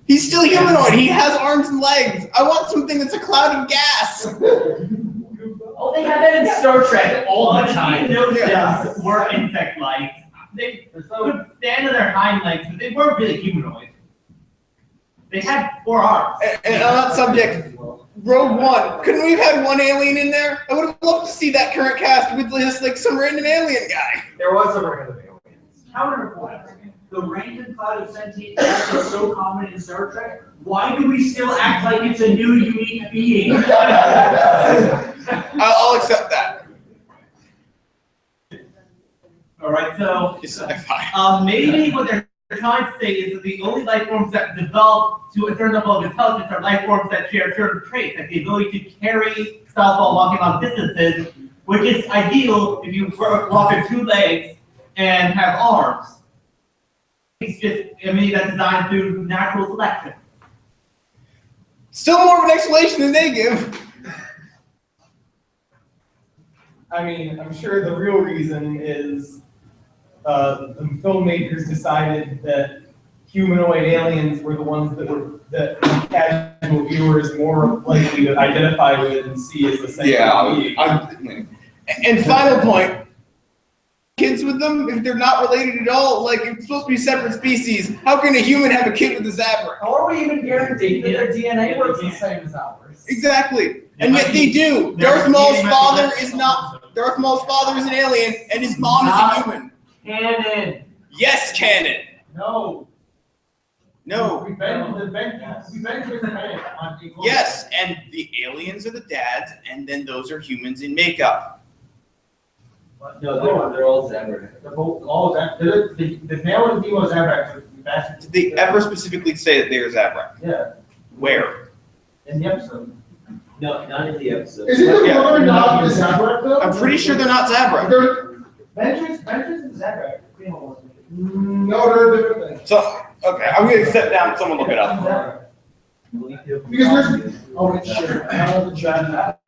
He's still humanoid. He has arms and legs. I want something that's a cloud of gas. Oh, they have that in Star Trek all the time. Those were insect-like. They could stand on their hind legs, but they weren't really humanoid. They had 4 arms. And on that subject, Rogue One, couldn't we have had one alien in there? I would have loved to see that current cast with just like some random alien guy. There was some random aliens. Counterpoint. The random cloud of sentient life is so common in Star Trek. Why do we still act like it's a new, unique being? I'll accept that. All right, so maybe what they're trying to say is that the only life forms that develop to a certain level of intelligence are life forms that share certain traits, like the ability to carry stuff while walking long distances, which is ideal if you walk on 2 legs and have arms. It's just, that's designed through natural selection. Still more of an explanation than they give. I mean, I'm sure the real reason is the filmmakers decided that humanoid aliens were the ones that casual viewers more likely to identify with and see as the same being. And final point, kids with them, if they're not related at all, like it's supposed to be separate species, how can a human have a kid with a Zabra? How are we even guaranteed that their DNA works the same as ours? Exactly. And yet they do. Darth Maul's father is an alien, and his mom is a human. Canon. Yes, canon. No. No. We bend with the bank on equal. Yes, and the aliens are the dads, and then those are humans in makeup. No, they're all Zabrak. They're all Zabrak. The male and female Zabrak. Did they ever specifically say that they're Zabrak? Yeah, Where? in the episode. No, not in the episode. Isn't the mother not the Zabrak though? I'm pretty sure they're not Zabrak. Ventress is Zabrak. Female was. No, they're different things. So, okay, I'm gonna sit down, someone look it up. Because there's, oh, it's sure. I don't know the chat.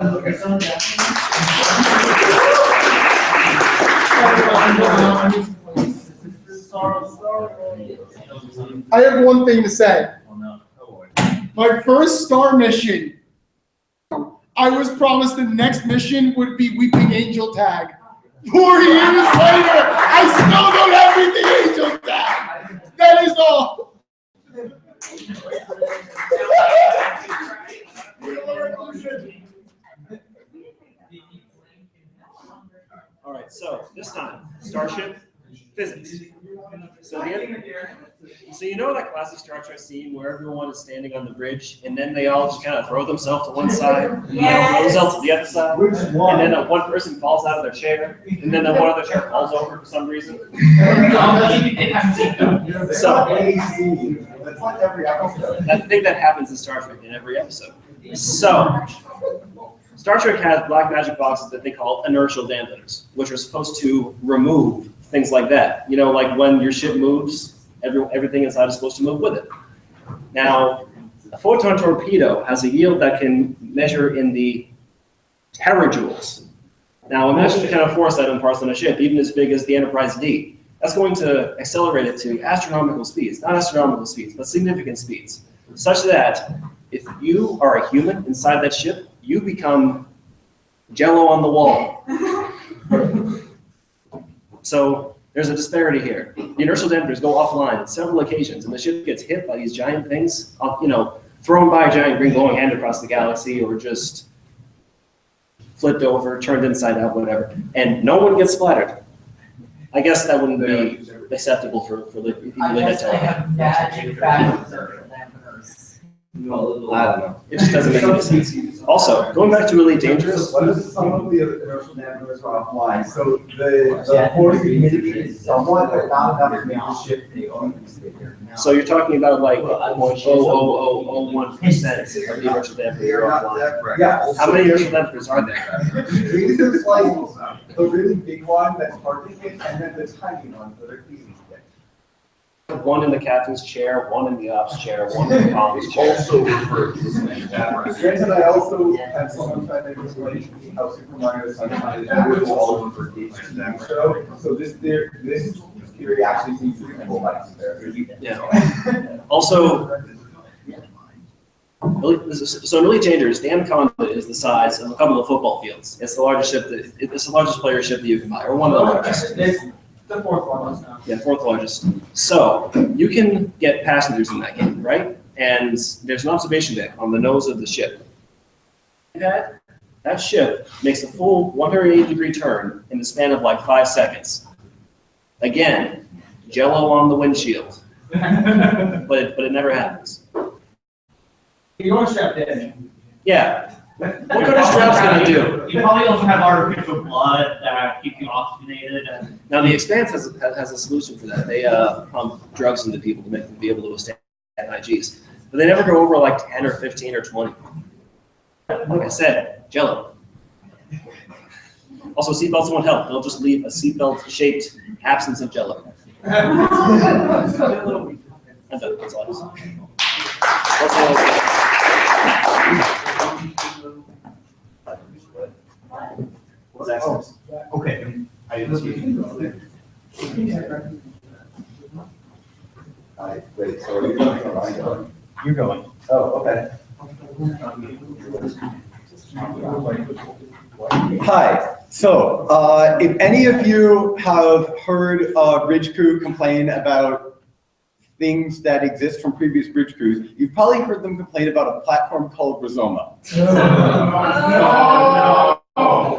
I have one thing to say. My first star mission, I was promised the next mission would be Weeping Angel Tag. 4 years later, I still don't have Weeping Angel Tag. That is all. All right, so this time, Starship Physics. So you know that classic Star Trek scene where everyone is standing on the bridge and then they all just kind of throw themselves to one side, and then throw themselves to the other side, and then one person falls out of their chair, and then one other chair falls over for some reason. So That's like every episode. I think that happens in Star Trek in every episode. So Star Trek has black magic boxes that they call inertial dampeners, which are supposed to remove things like that. You know, like when your ship moves, everything inside is supposed to move with it. Now, a photon torpedo has a yield that can measure in the terajoules. Now, imagine the kind of force that imparts on a ship, even as big as the Enterprise D. That's going to accelerate it to astronomical speeds, not astronomical speeds, but significant speeds, such that if you are a human inside that ship, you become Jello on the wall. So there's a disparity here. The inertial dampeners go offline on several occasions, and the ship gets hit by these giant things, you know, thrown by a giant green glowing hand across the galaxy, or just flipped over, turned inside out, whatever, and no one gets splattered. I guess that wouldn't be acceptable for people that have magic battles. I don't know. It just doesn't make any sense. Also, going back to Elite Dangerous. What if some of the inertial dampeners are offline? So the force humidity is somewhat, but not enough to make the ship So you're talking about like 0.00001% of the inertial dampeners are offline. Yeah. How many inertial dampeners are there? There's like the really big one that's hard to hit, and then the tiny ones that are easy to hit. One in the captain's chair, one in the ops chair, one in the comms chair. Also referred to as granted, I also had someone try to explain how Super Mario Sunshine is all over so this theory actually seems to be full life there. Yeah. Also, so in Elite Dangerous, the Anaconda is the size of a couple of football fields. It's the largest ship it's the largest player ship that you can buy, or one of the largest. The fourth largest now. Yeah, fourth largest. So you can get passengers in that game, right? And there's an observation deck on the nose of the ship. That ship makes a full 180-degree turn in the span of like 5 seconds. Again, Jello on the windshield, but it never happens. You don't strap in. Yeah. What good are straps gonna do? You probably also have artificial blood that keeps you oxygenated. And Now the Expanse has a solution for that. They pump drugs into people to make them be able to withstand IGs, but they never go over like 10 or 15 or 20. Like I said, Jello. Also, seatbelts won't help. They'll just leave a seatbelt-shaped absence of Jello. I'm done. That's all I have. Okay. I didn't see you. Wait, so are you going or am I going? You're going. Oh, okay. Hi. So, if any of you have heard bridge crew complain about things that exist from previous bridge crews, you've probably heard them complain about a platform called Rizoma.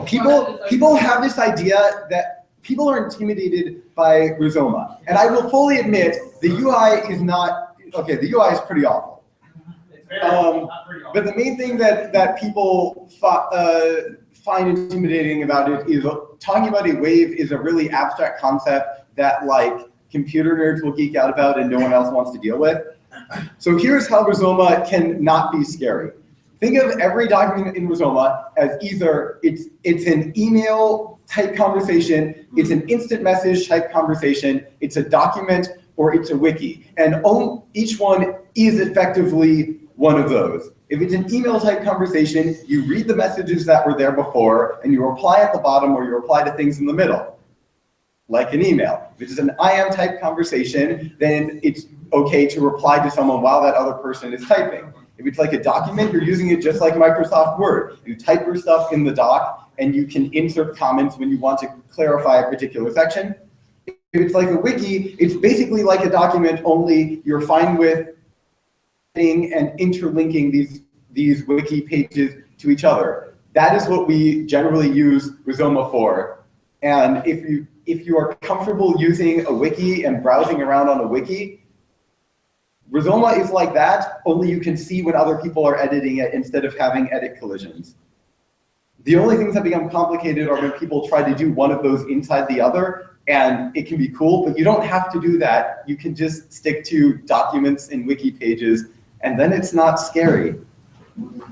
People have this idea that people are intimidated by Rizoma, and I will fully admit the UI is not okay, the UI is pretty awful. But the main thing that people find intimidating about it is talking about a wave is a really abstract concept that like computer nerds will geek out about and no one else wants to deal with. So here's how Rizoma can not be scary. Think of every document in Rizoma as either it's an email type conversation, it's an instant message type conversation, it's a document, or it's a wiki. And each one is effectively one of those. If it's an email type conversation, you read the messages that were there before and you reply at the bottom or you reply to things in the middle, like an email. If it's an IM type conversation, then it's okay to reply to someone while that other person is typing. If it's like a document, you're using it just like Microsoft Word. You type your stuff in the doc and you can insert comments when you want to clarify a particular section. If it's like a wiki, it's basically like a document, only you're fine with and interlinking these wiki pages to each other. That is what we generally use Rizoma for. And if you are comfortable using a wiki and browsing around on a wiki, Rizoma is like that, only you can see when other people are editing it instead of having edit collisions. The only things that become complicated are when people try to do one of those inside the other, and it can be cool, but you don't have to do that. You can just stick to documents and wiki pages, and then it's not scary.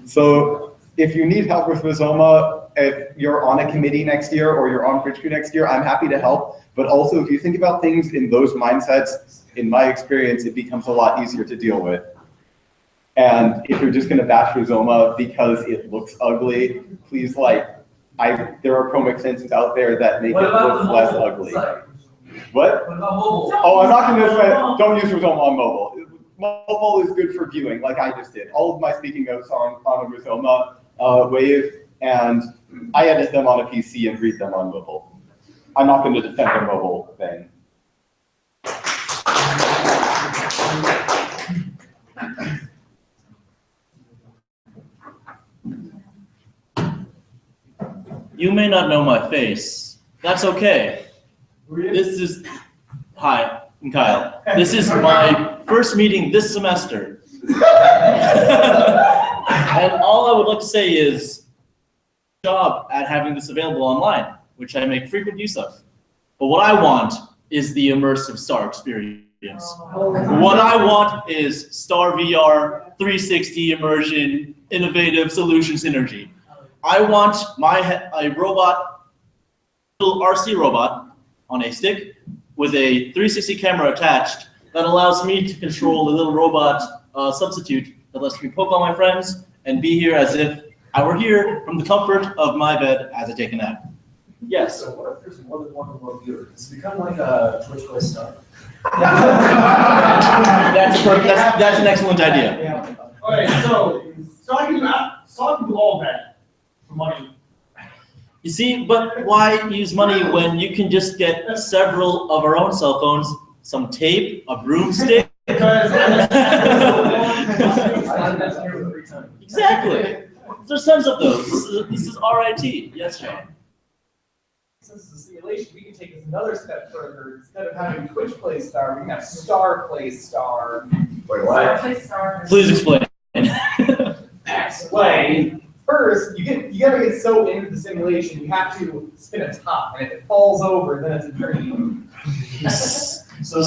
So if you need help with Rizoma, if you're on a committee next year or you're on FridgeQ next year, I'm happy to help. But also, if you think about things in those mindsets, in my experience, it becomes a lot easier to deal with. And if you're just going to bash Rizoma because it looks ugly, please, there are Chrome extensions out there that make it look less ugly. What? What about mobile? Oh, I'm not going to say, don't use Rizoma on mobile. Mobile is good for viewing, like I just did. All of my speaking notes are on a Rizoma wave, and I edit them on a PC and read them on mobile. I'm not going to defend the mobile thing. You may not know my face. That's okay. Hi, I'm Kyle. This is my first meeting this semester. And all I would like to say is, job at having this available online, which I make frequent use of. But what I want is the immersive STAR experience. What I want is STAR VR, 360 immersion, innovative solution synergy. I want a robot, little RC robot on a stick with a 360 camera attached that allows me to control a little robot substitute that lets me poke all my friends and be here as if I were here from the comfort of my bed as I take a nap. Yes. So what if there's more than one remote viewer? It's become like a Twitch Play Star. That's an excellent idea. Yeah. Okay, so talking to all that for money. You see, but why use money when you can just get several of our own cell phones, some tape, a broomstick? Exactly. There's tons of those. This is RIT. Yes, John. Since it's a simulation, we can take this another step further. Instead of having Twitch Play Star, we can have Star Play Star. Wait, what? Please explain. Explain. First, you gotta get so into the simulation, you have to spin a top, and if it falls over, then it's a dream. So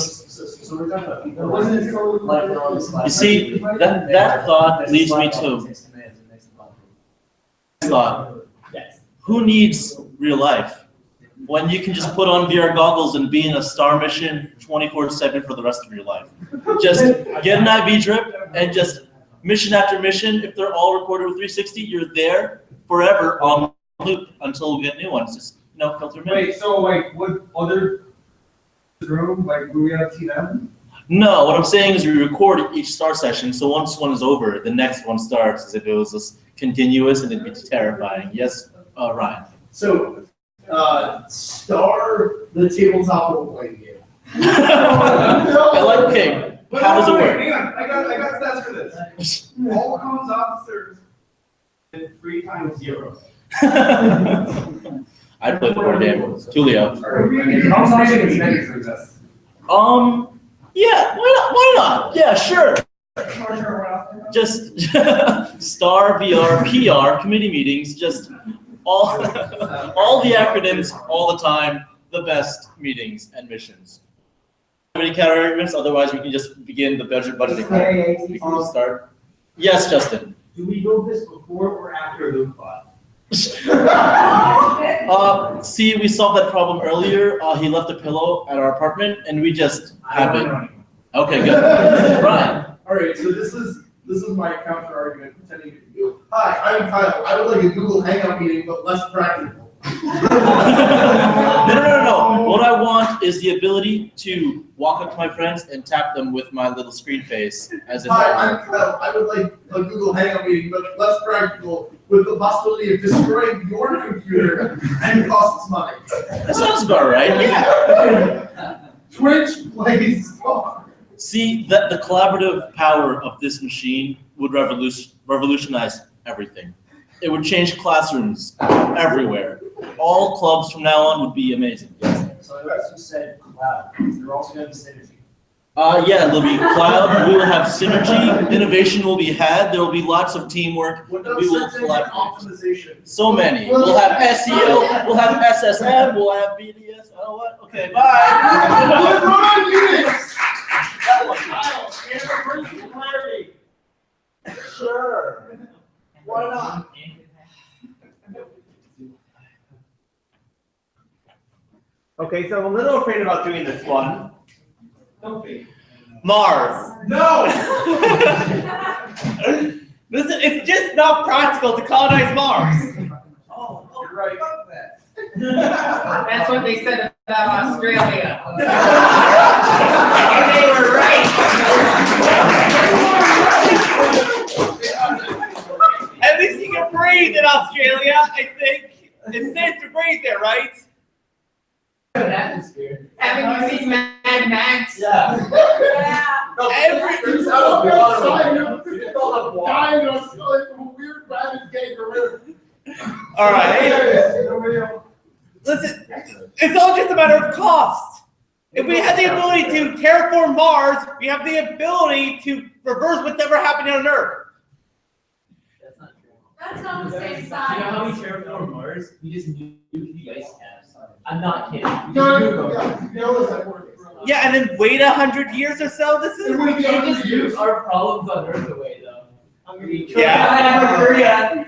we're talking about people like all this You see, that thought leads me to thought. Who needs real life when you can just put on VR goggles and be in a STAR mission 24/7 for the rest of your life? Just get an IV drip and just mission after mission. If they're all recorded with 360, you're there forever on loop until we get new ones. Just filter them in. Wait, so would other room would we have to see them? No, what I'm saying is we record each STAR session, so once one is over, the next one starts as if it was just continuous and it'd be terrifying. Yes, Ryan. So, Star, the tabletop role-playing game. I like pig. How does it work? Hang on, I got stats for this. All comms officers 3 times 0. I'd play the board game. Tulio. Yeah, why not? Yeah, sure. Just STAR, VR, PR, committee meetings, just all the acronyms all the time, the best meetings and missions. Any counter arguments? Otherwise, we can just begin the budgeting. We can start. Yes, Justin. Do we build this before or after Luke bought? See, we solved that problem earlier. He left a pillow at our apartment, and we just have it. Okay, good. Right. All right, so this is my counter argument, pretending to be you. Hi, I'm Kyle. I would like a Google Hangout meeting, but less practical. No. What I want is the ability to walk up to my friends and tap them with my little screen face. As if Hi, I'm Kyle. I would like a Google Hangout meeting, but less practical, with the possibility of destroying your computer and costs money. That sounds about right. Yeah. Twitch plays Star. See, the collaborative power of this machine would revolutionize everything. It would change classrooms everywhere. All clubs from now on would be amazing. Yes. So I also said cloud, they're also going to be synergy. Yeah, there'll be cloud, we will have synergy, innovation will be had, there will be lots of teamwork, we will collaborate. Optimization. So many. We'll have SEO, we'll have SSM, we'll have BDS, oh what? Okay, bye. Run, units! Sure. Why not? Okay, so I'm a little afraid about doing this one. Don't be. Mars. No! Listen, it's just not practical to colonize Mars. You're right. That's what they said about Australia. And they were right. At least you can breathe in Australia, I think. It's safe to breathe there, right? Atmosphere. Haven't you seen Mad Max? Yeah. Dying of a weird rabbit kangaroo. All right. Listen, it's all just a matter of cost. If we had the ability to terraform Mars, we have the ability to reverse what's ever happening on Earth. That's not the same You know how we size. terraform Mars? We just nuke the ice caps. I'm not kidding. We just No, nuke them. Yeah, and then wait 100 years or so. This is We can't just nuke our problems on Earth away, though. Yeah.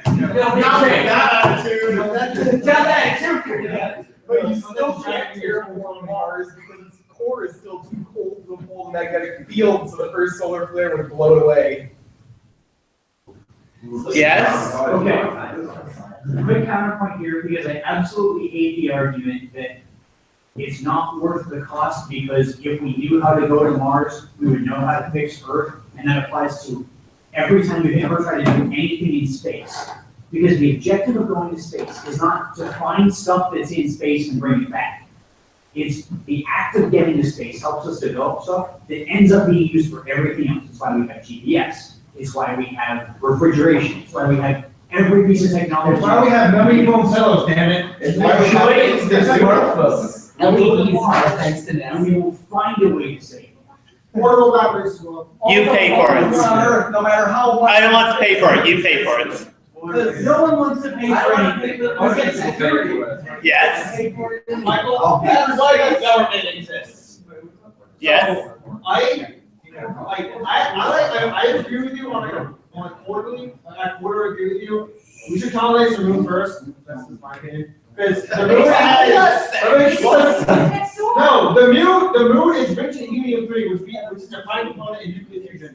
But you still can't terraform Mars because its core is still too cold to hold the magnetic field, so the first solar flare would blow it away. Yes. Okay. Quick counterpoint here, because I absolutely hate the argument that it's not worth the cost, because if we knew how to go to Mars, we would know how to fix Earth, and that applies to every time we've ever tried to do anything in space. Because the objective of going to space is not to find stuff that's in space and bring it back. It's the act of getting to space helps us develop stuff that ends up being used for everything else. That's why we have GPS. It's why we have refrigeration. It's why we have every piece of technology. It's why we have memory foam pillows, damn it. It's why we have smartphones. LEDs, thanks to them. And we will find a way to save them. Portable batteries as well. You pay for it. On Earth, no matter how much. I don't want to pay for it. You pay for it. No one wants to pay for anything. Yes. Michael, that's why the government exists. Yes. I agree with you on a quarterly, I agree with you. We should colonize the moon first, that's just my opinion. Because the moon has, no, the moon is rich in helium-3, which is a prime component in nuclear fusion.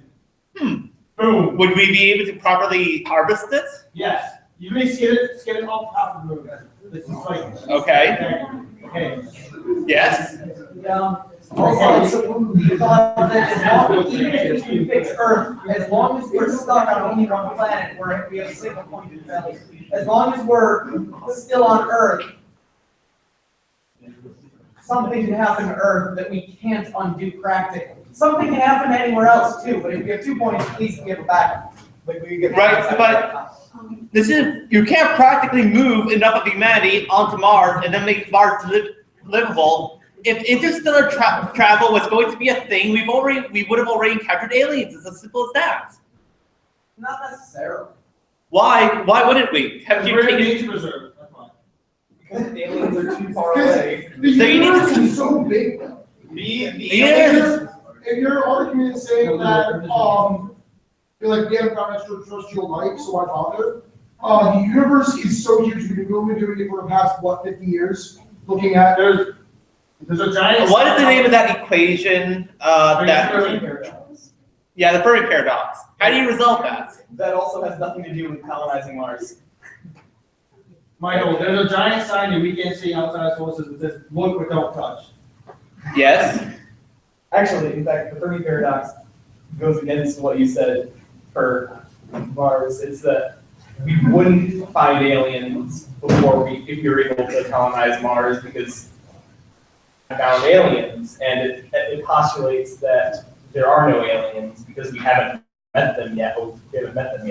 Boom. Would we be able to properly harvest it? Yes. You may skin it off top of the moon. This is like. Okay. Okay. Yes. Even if we fix Earth, as long as we're stuck on only one planet where we have single pointed bellies, as long as we're still on Earth, something can happen to Earth that we can't undo practically. Something can happen anywhere else too, but if we have 2 points, at least we have a backup. Like we get Right, but this is, you can't practically move enough of humanity onto Mars and then make Mars livable if interstellar travel was going to be a thing, we would have already encountered aliens. It's as simple as that. Not necessarily. Why? Why wouldn't we? Have you We're in a taken? nature reserve. That's why. Because aliens are too far away. The So you need universe to- is so big. Yes. If your argument is saying that, you're like, we haven't got extraterrestrial life, so why bother? The universe is so huge, we've been doing it for the past, 50 years? Looking at, there's a giant. What is the name of that equation? Yeah, the Fermi paradox. How do you resolve that? That also has nothing to do with colonizing Mars. Michael, there's a giant sign that we can't see outside sources that says, look but don't touch. Yes. Actually, in fact, the Fermi paradox goes against what you said for Mars. It's that we wouldn't find aliens if we were able to colonize Mars because we found aliens, and it postulates that there are no aliens because we haven't met them yet.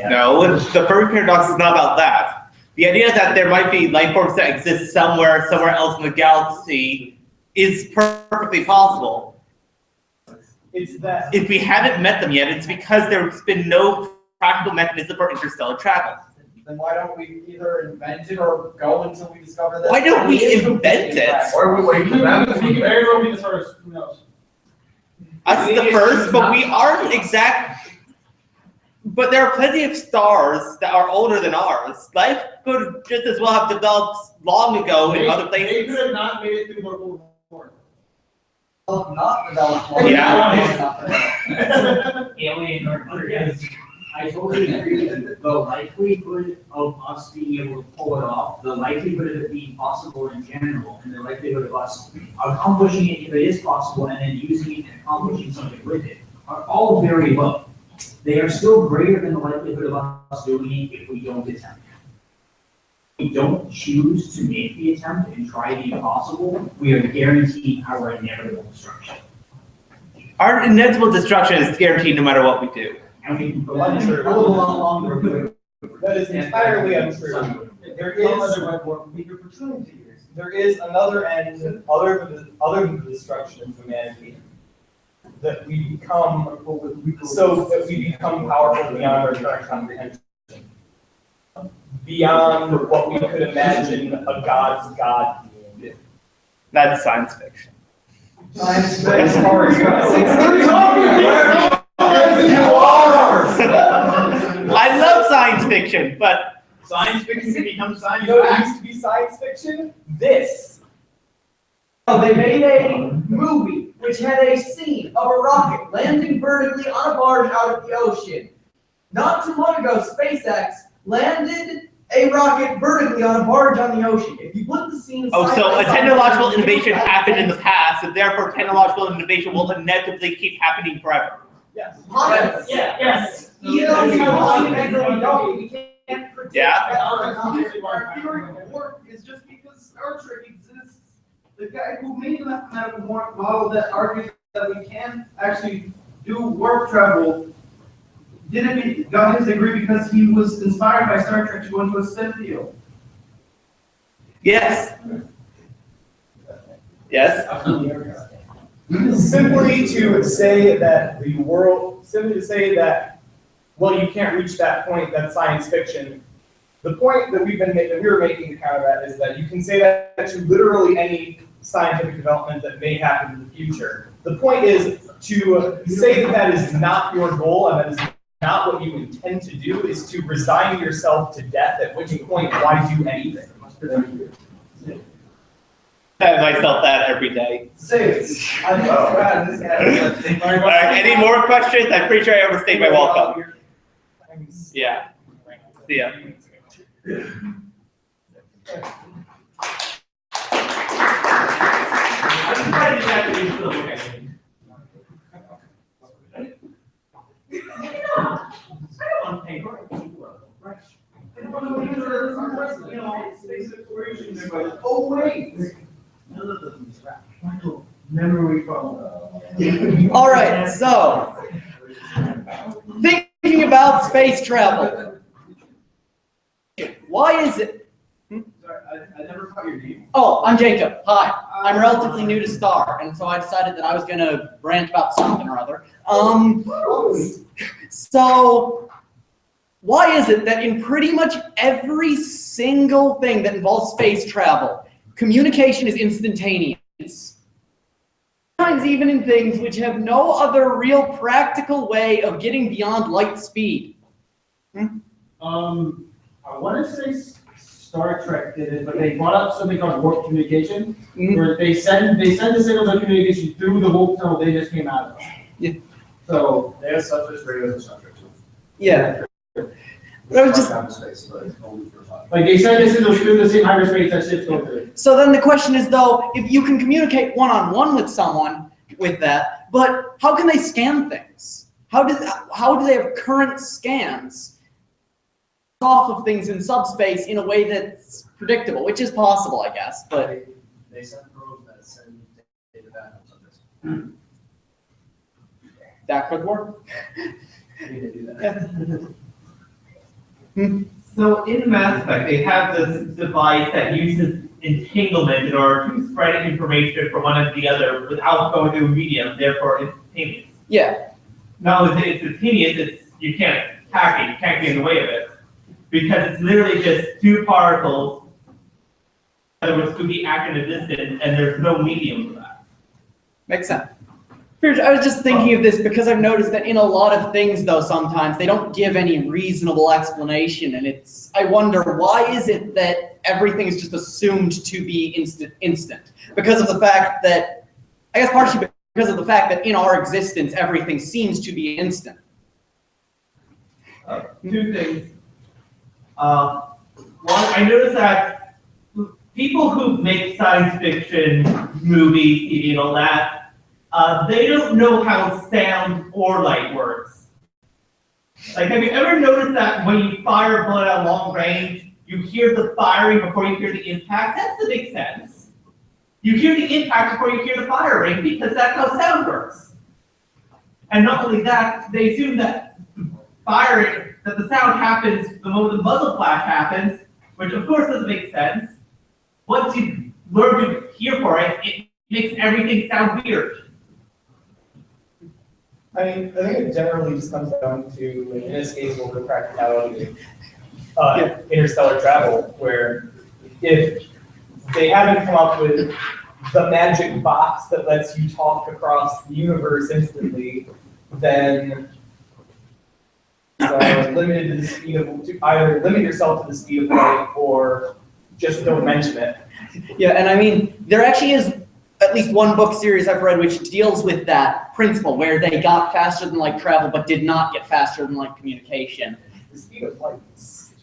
No, the Fermi paradox is not about that. The idea that there might be life forms that exist somewhere else in the galaxy is perfectly possible. It's that if we haven't met them yet, it's because there's been no practical mechanism for interstellar travel. Then why don't we either invent it or go until we discover that? Why don't we invent it? Why are we waiting for them? We can very well be the first. Who knows? Us the first, but we aren't exact. But there are plenty of stars that are older than ours. Life could just as well have developed long ago in other They places. could have not made it through local report. Not developed. Alien or yes. I totally agree with you. The likelihood of us being able to pull it off, the likelihood of it being possible in general, and the likelihood of us accomplishing it if it is possible, and then using it and accomplishing something with it, are all very low. They are still greater than the likelihood of us doing it if we don't attempt. If we don't choose to make the attempt and try the impossible, we are guaranteed our inevitable destruction. Our inevitable destruction is guaranteed no matter what we do. And we can go Untrue. a lot longer. that is entirely untrue. There is another end other than the destruction of humanity. That we become so that we become powerful beyond our current comprehension. Beyond what we could imagine a god's god being. That's science fiction. Science As fiction. far as I love science fiction, but Science fiction can become science You know what fact. used to be science fiction? This. Oh, they made a movie which had a scene of a rocket landing vertically on a barge out of the ocean. Not too long ago, SpaceX landed a rocket vertically on a barge on the ocean. If you put the scene oh, side so by a side, technological you innovation will happened in the past, and therefore technological innovation will inevitably keep happening forever. Yes. Yes. Yes. Even though we don't, we can't predict Yeah. that Our theory of work is just because Star Trek exists. The guy who made the mathematical model that argues that we can actually do warp travel got his degree because he was inspired by Star Trek to go into a STEM field. Yes. Yes. Simply to say that well, you can't reach that point, that's science fiction. The point that we were making to counter that is that you can say that to literally any scientific development that may happen in the future. The point is to say that that is not your goal and that is not what you intend to do is to resign yourself to death, at which point why do anything? I tell myself that every day. Say it. I think God, this guy. All right, any more questions? I'm pretty sure I overstayed my welcome. Yeah. See ya. Oh wait. Memory problem. All right, so thinking about space travel. Why is it Sorry, I never caught your name. Oh, I'm Jacob. Hi. I'm relatively new to Star, and so I decided that I was gonna rant about something or other. So why is it that in pretty much every single thing that involves space travel, communication is instantaneous? Sometimes even in things which have no other real practical way of getting beyond light speed. I want to say Star Trek did it, but they brought up something called warp communication, where they send the signals of communication through the warp tunnel they just came out of. Yeah. So they have subspace radios and Star Trek too. Yeah. But I was just like they send the signals through the same hyperspace that ships go through. So then the question is though, if you can communicate one-on-one with someone with that, but how can they scan things? How do they have current scans off of things in subspace in a way that's predictable, which is possible, I guess, but. They send probes that send data back on subspace. That could work. So in Mass Effect, they have this device that uses entanglement in order to spread information from one to the other without going through a medium, therefore instantaneous. Yeah. Not only is it instantaneous, you can't hack it, you can't get in the way of it. Because it's literally just two particles, in other words, could be acting at a distance, and there's no medium for that. Makes sense. I was just thinking of this because I've noticed that in a lot of things, though, sometimes they don't give any reasonable explanation, and I wonder, why is it that everything is just assumed to be instant? Because of the fact that, I guess partially because of the fact that in our existence, everything seems to be instant. Two things. One, I noticed that people who make science fiction movies, TV, and all that, they don't know how sound or light works. Like, have you ever noticed that when you fire a bullet at long range, you hear the firing before you hear the impact? That doesn't make sense. You hear the impact before you hear the firing because that's how sound works. And not only that, they assume that that the sound happens the moment the muzzle flash happens, which of course doesn't make sense. Once you learn to hear for it, it makes everything sound weird. I mean, I think it generally just comes down to an inescapable practicality of interstellar travel, where if they haven't come up with the magic box that lets you talk across the universe instantly, then limited to the speed of, either limit yourself to the speed of light or just don't mention it. Yeah, and I mean, there actually is at least one book series I've read which deals with that principle, where they got faster than light travel but did not get faster than light communication. The speed of light is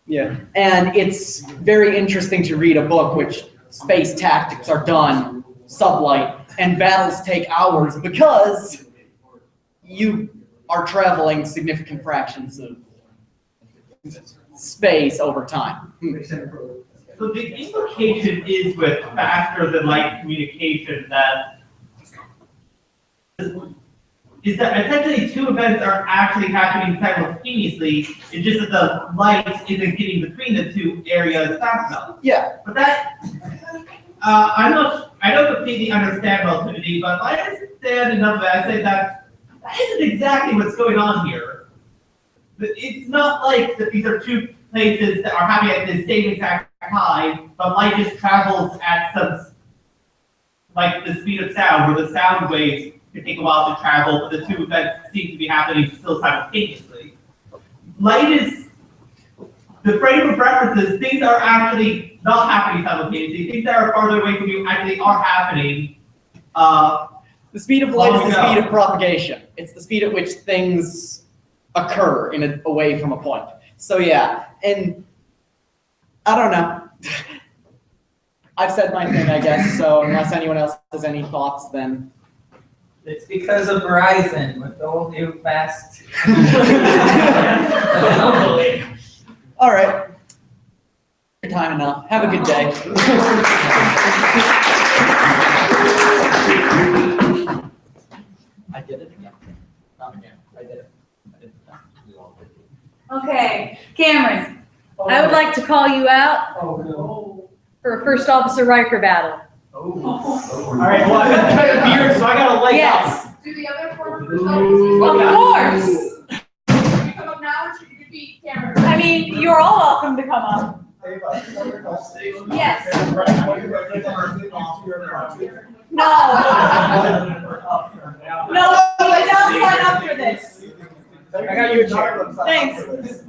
Yeah, and it's very interesting to read a book which space tactics are done sublight and battles take hours because you are traveling significant fractions of space over time. So the implication is with faster than light communication that is that essentially two events are actually happening simultaneously. It's just that the light isn't getting between the two areas fast enough. Yeah. But that I don't completely understand relativity, but I understand enough of it. I say that isn't exactly what's going on here. It's not like that these are two places that are happening at the same exact time, but light just travels at some, like the speed of sound, where the sound waves can take a while to travel, but the two events seem to be happening still simultaneously. Light is, the frame of references, things are actually not happening simultaneously. Things that are farther away from you actually are happening. The speed of light is the speed of propagation. It's the speed at which things occur away from a point. So yeah, and I don't know. I've said my thing, I guess, so unless anyone else has any thoughts, then. It's because of Verizon with the whole new fast. All right. Your time enough. Have a good day. I did it again. Not again. I did it. Okay, Cameron, I would like to call you out Oh, no. for a First Officer Riker battle. All right, well, I'm kind of weird, so I gotta light Yes. Do the other former Of course. Should you come up now, or should you be Cameron? I mean, you're all welcome to come up. Yes. No. No, you don't sign up for this. I got you a chair. Thanks. Where's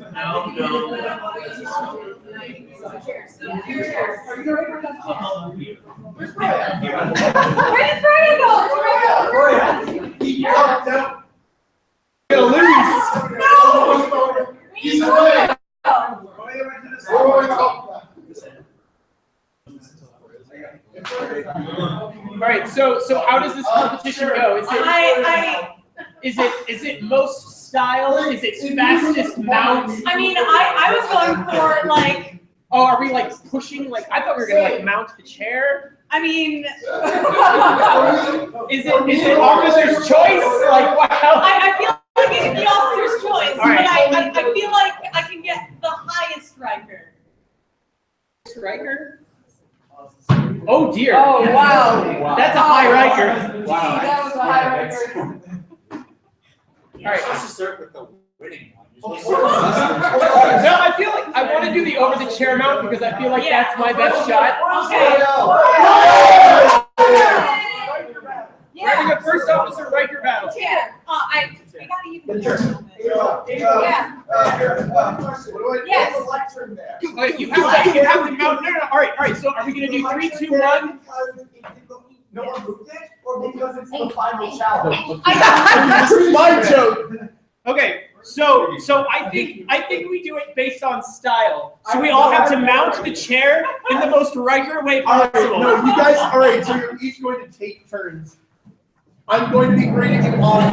Freya go? Gonna lose. No! He's away. All right, so how does this competition go? Is it most style? Is it fastest mount? I mean, I was going for like, Oh, are we like pushing? Like I thought we were gonna like mount the chair. I mean, Is it officer's choice? Like wow. I feel like it's the officer's choice, All right. but I feel like I can get the highest Riker. Riker? Oh dear. Oh, wow. That's a high Riker. Wow. That was a high Riker. All right. Supposed to start with the winning one. No, I feel like I want to do the over the chair mount because I feel like that's my best shot. Okay. We're having a first officer Riker battle. Yeah. I gotta even. Yeah. Yes. Wait, you have to mount. No. All right. So are we gonna do 3, 2, 1? No one moved it, or because it's the final challenge? This is my joke. Okay, so I think we do it based on style. So we all have to mount the chair in the most Riker way possible. No, you guys, all right, so you're each going to take turns. I'm going to be grading you on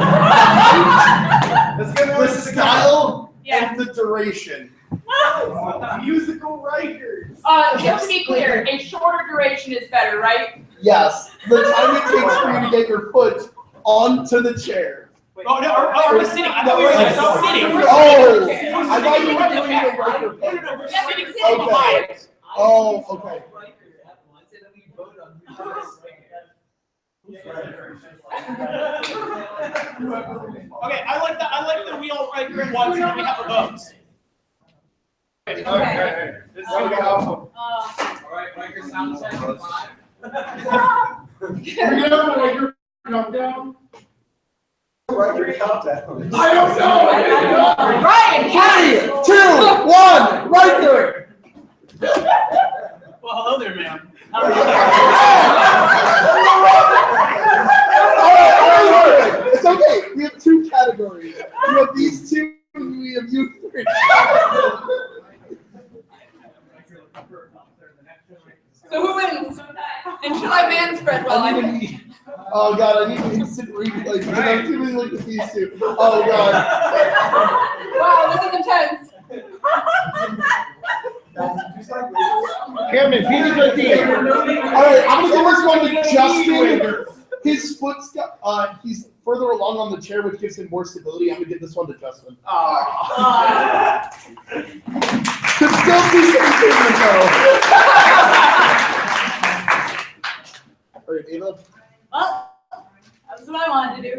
the style and the duration. Musical Rikers. Just to be clear, a shorter duration is better, right? Yes, the time it takes for you to get your foot onto the chair. Oh no, are we sitting? I thought we were sitting. Oh, I thought you were doing the Riker thing. No, we're sitting behind. Okay. Oh, okay. Okay, I like that we all Riker at once and we have a vote. This is gonna be awesome. All right, Riker sound check. We're gonna have a Riker countdown. Riker countdown. I don't know. Ryan, 3, 2, 1, Riker. Well, hello there, ma'am. All right. It's okay. We have 2 categories. We have these 2, and we have you 3. So who wins? And should I man spread while I win? Oh god, I need an instant replay because I'm too busy looking at these 2. Oh god. Wow, this is intense. Cameron, PG-13. All right, I'm gonna give this one to Justin. His foot's got, he's further along on the chair, which gives him more stability. I'm gonna give this one to Justin. Could still see some improvement though. All right, Ava. Well, that's what I wanted to do.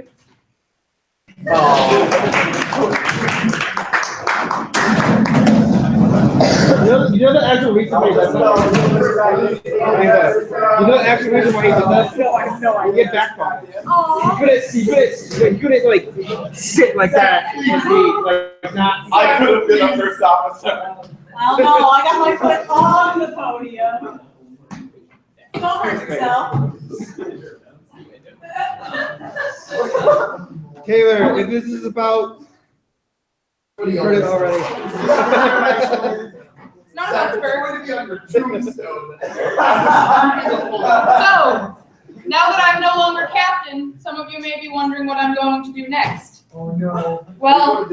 You know the actual reason why he does that? You know the actual reason why he does that? You get backbone. You couldn't like sit like that. Like not. I could have been a first officer. I don't know. I got my foot on the podium. Don't hurt yourself. Taylor, if this is about. What you heard it already. It's not about Spurs. Tombstone. So, now that I'm no longer captain, some of you may be wondering what I'm going to do next. Oh no. Well,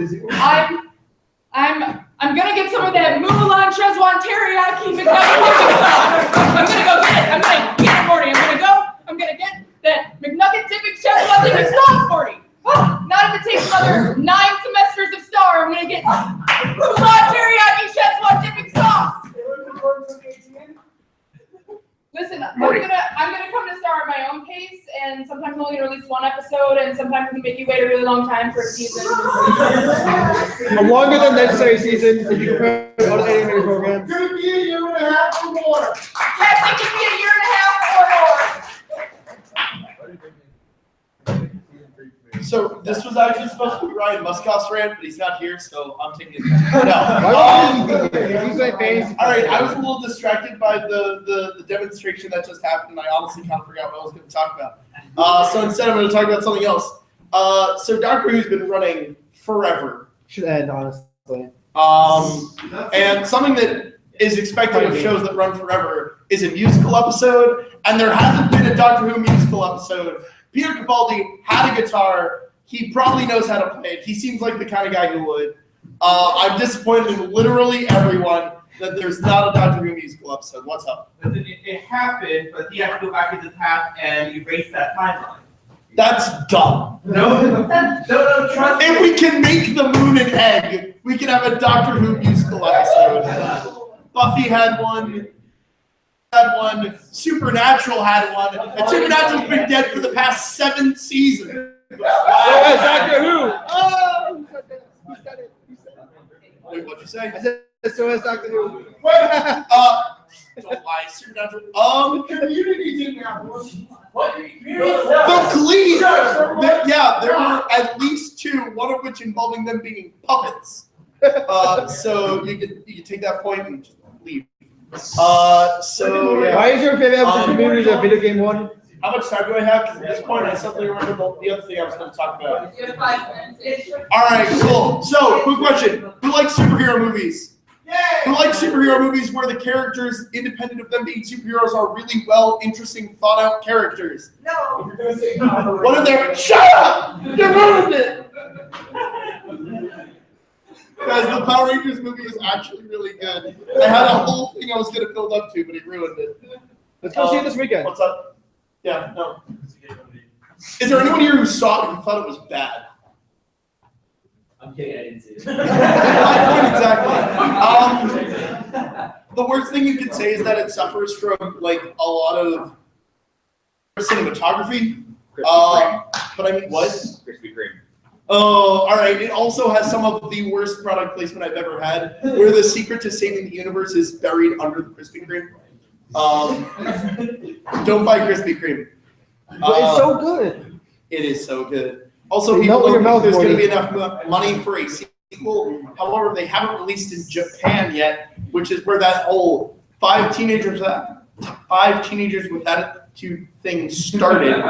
I'm gonna get some of that Mulan Szechuan teriyaki McNugget dipping sauce. I'm gonna go get it. I'm gonna get it, Morty. I'm gonna get that McNugget dipping Szechuan dipping sauce, Morty. Not if it takes another 9 semesters of Star. I'm gonna get Mulan teriyaki Szechuan dipping sauce. and sometimes we can make you wait a really long time for a season. A longer than necessary season, if you compare to other animated programs. Could be a year and a half or more. Yes, it could be a year and a half or more. So this was actually supposed to be Ryan Muskoff's rant, but he's not here, so I'm taking it. No. All right, I was a little distracted by the demonstration that just happened. I honestly kind of forgot what I was going to talk about. So instead, I'm going to talk about something else. So Doctor Who's been running forever. Should end, honestly. And something that is expected of shows that run forever is a musical episode, and there hasn't been a Doctor Who musical episode. Peter Capaldi had a guitar. He probably knows how to play it. He seems like the kind of guy who would. I'm disappointed in literally everyone that there's not a Doctor Who musical episode. What's up? It happened, but you have to go back into the past and erase that timeline. That's dumb. No, trust me. If we can make the moon an egg, we can have a Doctor Who musical episode. Buffy had one. Supernatural had one, and Supernatural's been dead for the past 7 seasons. Doctor Who. Oh, wait, what'd you say? I said, so is Doctor Who. Don't lie, Supernatural. Community didn't have one. What? The Glee. Yeah, there were at least 2, one of which involving them being puppets. So you can take that point and just leave. So yeah. Why is your favorite episode of Community the video game one? How much time do I have? Because at this point, I suddenly remember the other thing I was going to talk about. You have 5 minutes. All right, cool. So, quick question: who likes superhero movies? Who likes superhero movies where the characters, independent of them being superheroes, are really well, interesting, thought-out characters? No. What are they? Shut up! You ruined it. Guys, the Power Rangers movie is actually really good. I had a whole thing I was going to build up to, but it ruined it. Let's go see it this weekend. What's up? Yeah, no. Is there anyone here who saw it and thought it was bad? I'm kidding, I didn't see it. Exactly. The worst thing you could say is that it suffers from like a lot of cinematography. But I mean, what? Krispy Kreme. Oh, all right. It also has some of the worst product placement I've ever had, where the secret to saving the universe is buried under the Krispy Kreme. Don't buy Krispy Kreme. But it's so good. It is so good. Also, They people melt in your don't think mouth, there's going to be Morty. enough money for a sequel. However, they haven't released in Japan yet, which is where that whole 5 teenagers with attitude thing started.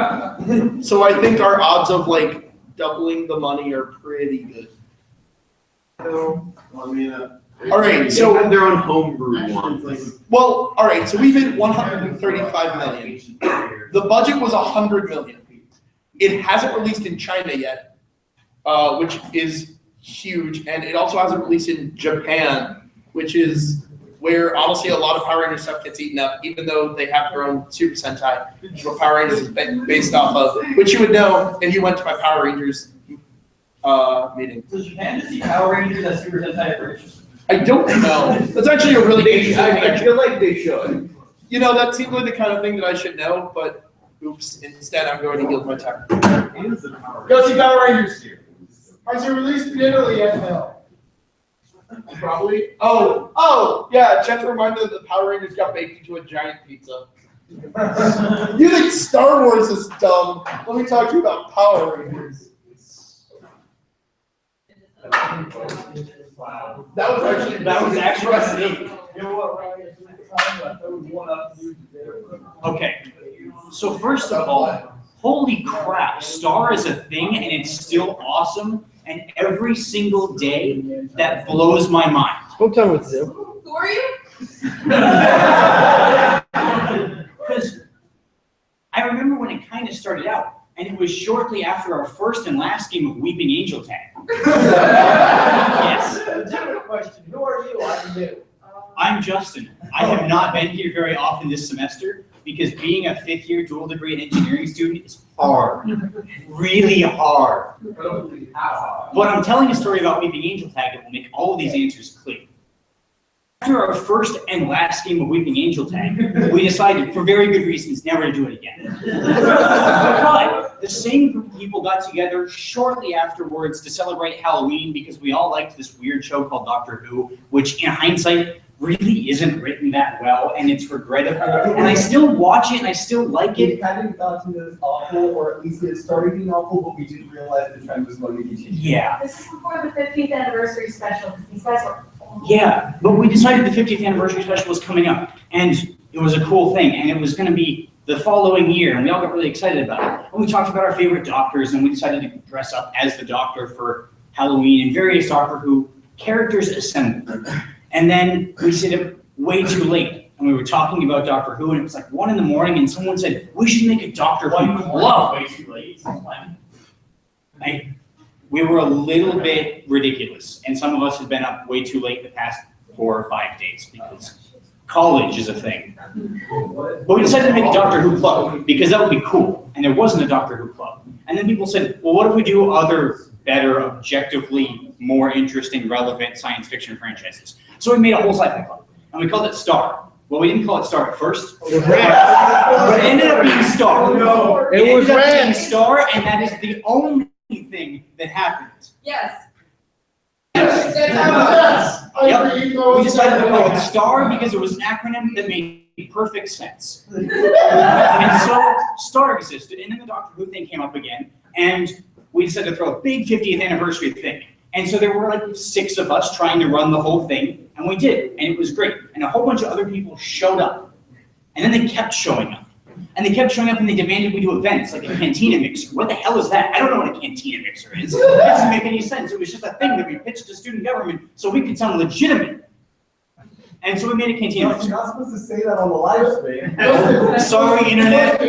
So I think our odds of like doubling the money are pretty good. I mean, All right, so they have their own homebrew ones. well, all right, so we've hit 135 million. The budget was 100 million. It hasn't released in China yet, which is huge, and it also hasn't released in Japan, which is where honestly a lot of Power Rangers stuff gets eaten up, even though they have their own Super Sentai, which is what Power Rangers is based off of, which you would know if you went to my Power Rangers meeting. So Japan does see Power Rangers as Super Sentai first? I don't know. That's actually a really interesting I thing. feel like they should. You know, that seems like the kind of thing that I should know, but oops, instead I'm going to yield my time. Go see Power Rangers. Has it released in Italy yet? No. Probably. Oh, yeah, Jen reminded that the Power Rangers got baked into a giant pizza. You think Star Wars is dumb? Let me talk to you about Power Rangers. That was actually Okay, so first of all, holy crap, Star is a thing and it's still awesome, and every single day that blows my mind. Go tell me what to do. Who are you? Because I remember when it kind of started out, and it was shortly after our first and last game of Weeping Angel Tag. Yes. Legitimate question. Who are you? I'm new. I'm Justin. I have not been here very often this semester because being a 5th year dual degree engineering student is hard. Really hard. But I'm telling a story about Weeping Angel Tag that will make all of these answers clear. After our first and last game of Weeping Angel Tag, we decided, for very good reasons, never to do it again. But the same group of people got together shortly afterwards to celebrate Halloween because we all liked this weird show called Doctor Who, which in hindsight really isn't written that well, and it's regrettable. And I still watch it and I still like it. It hadn't gotten as awful, or at least it started being awful, but we didn't realize the trend was going to continue. Yeah. This is before the 50th anniversary special, because these guys were. Yeah, but we decided the 50th anniversary special was coming up, and it was a cool thing, and it was going to be the following year, and we all got really excited about it. And we talked about our favorite doctors, and we decided to dress up as the Doctor for Halloween, and various Doctor Who characters assembled. And then we stayed up way too late, and we were talking about Doctor Who, and it was like 1 a.m, and someone said, we should make a Doctor Who club. Way too late. We were a little bit ridiculous, and some of us had been up way too late the past 4 or 5 days because college is a thing. But we decided to make a Doctor Who club because that would be cool, and there wasn't a Doctor Who club. And then people said, well, what if we do other better, objectively more interesting, relevant science fiction franchises? So we made a whole sci-fi club, and we called it Star. Well, we didn't call it Star at first, but it ended up being Star. No, it ended was up red. being Star, and that is the only thing that happened. Yes. Yes, I Yep. agree, no, We decided to call it it's- STAR because it was an acronym that made perfect sense. And so STAR existed, and then the Doctor Who thing came up again, and we decided to throw a big 50th anniversary thing. And so there were like 6 of us trying to run the whole thing, and we did, and it was great. And a whole bunch of other people showed up, and then they kept showing up. And they kept showing up and they demanded we do events like a cantina mixer. What the hell is that? I don't know what a cantina mixer is. It doesn't make any sense. It was just a thing that we pitched to student government so we could sound legitimate. And so we made a cantina You're mixer. not supposed to say that on the live stream. Sorry, internet.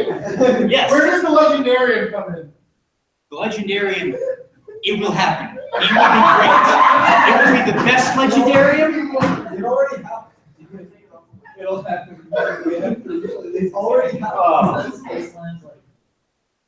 Yes. Where does the legendarium come in? The legendarium, it will happen. It will be great. It will be the best legendarium. It already happened. It'll happen. It's already happened.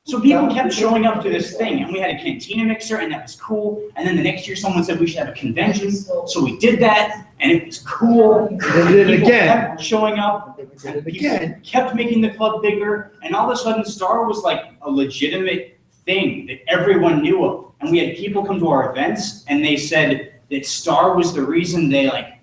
So people kept showing up to this thing, and we had a cantina mixer, and that was cool. And then the next year, someone said we should have a convention, so we did that, and it was cool. They did it People again. kept showing up, and people kept making the club bigger, and all of a sudden, Star was like a legitimate thing that everyone knew of. And we had people come to our events, and they said that Star was the reason they like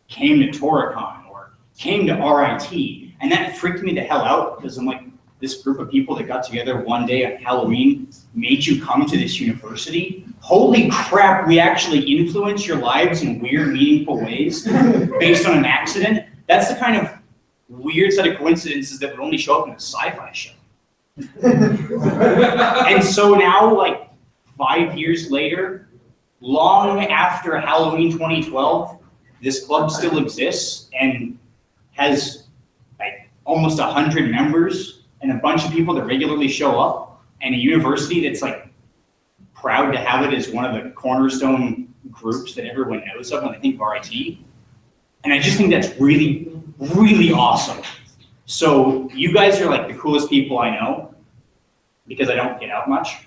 came to Toricon or came to RIT, and that freaked me the hell out because I'm like, this group of people that got together one day on Halloween made you come to this university? Holy crap, we actually influence your lives in weird, meaningful ways based on an accident? That's the kind of weird set of coincidences that would only show up in a sci-fi show. And so now, like 5 years later, long after Halloween 2012, this club still exists and has like almost 100 members and a bunch of people that regularly show up, and a university that's like proud to have it as one of the cornerstone groups that everyone knows of when they think of RIT. And I just think that's really, really awesome. So you guys are like the coolest people I know because I don't get out much.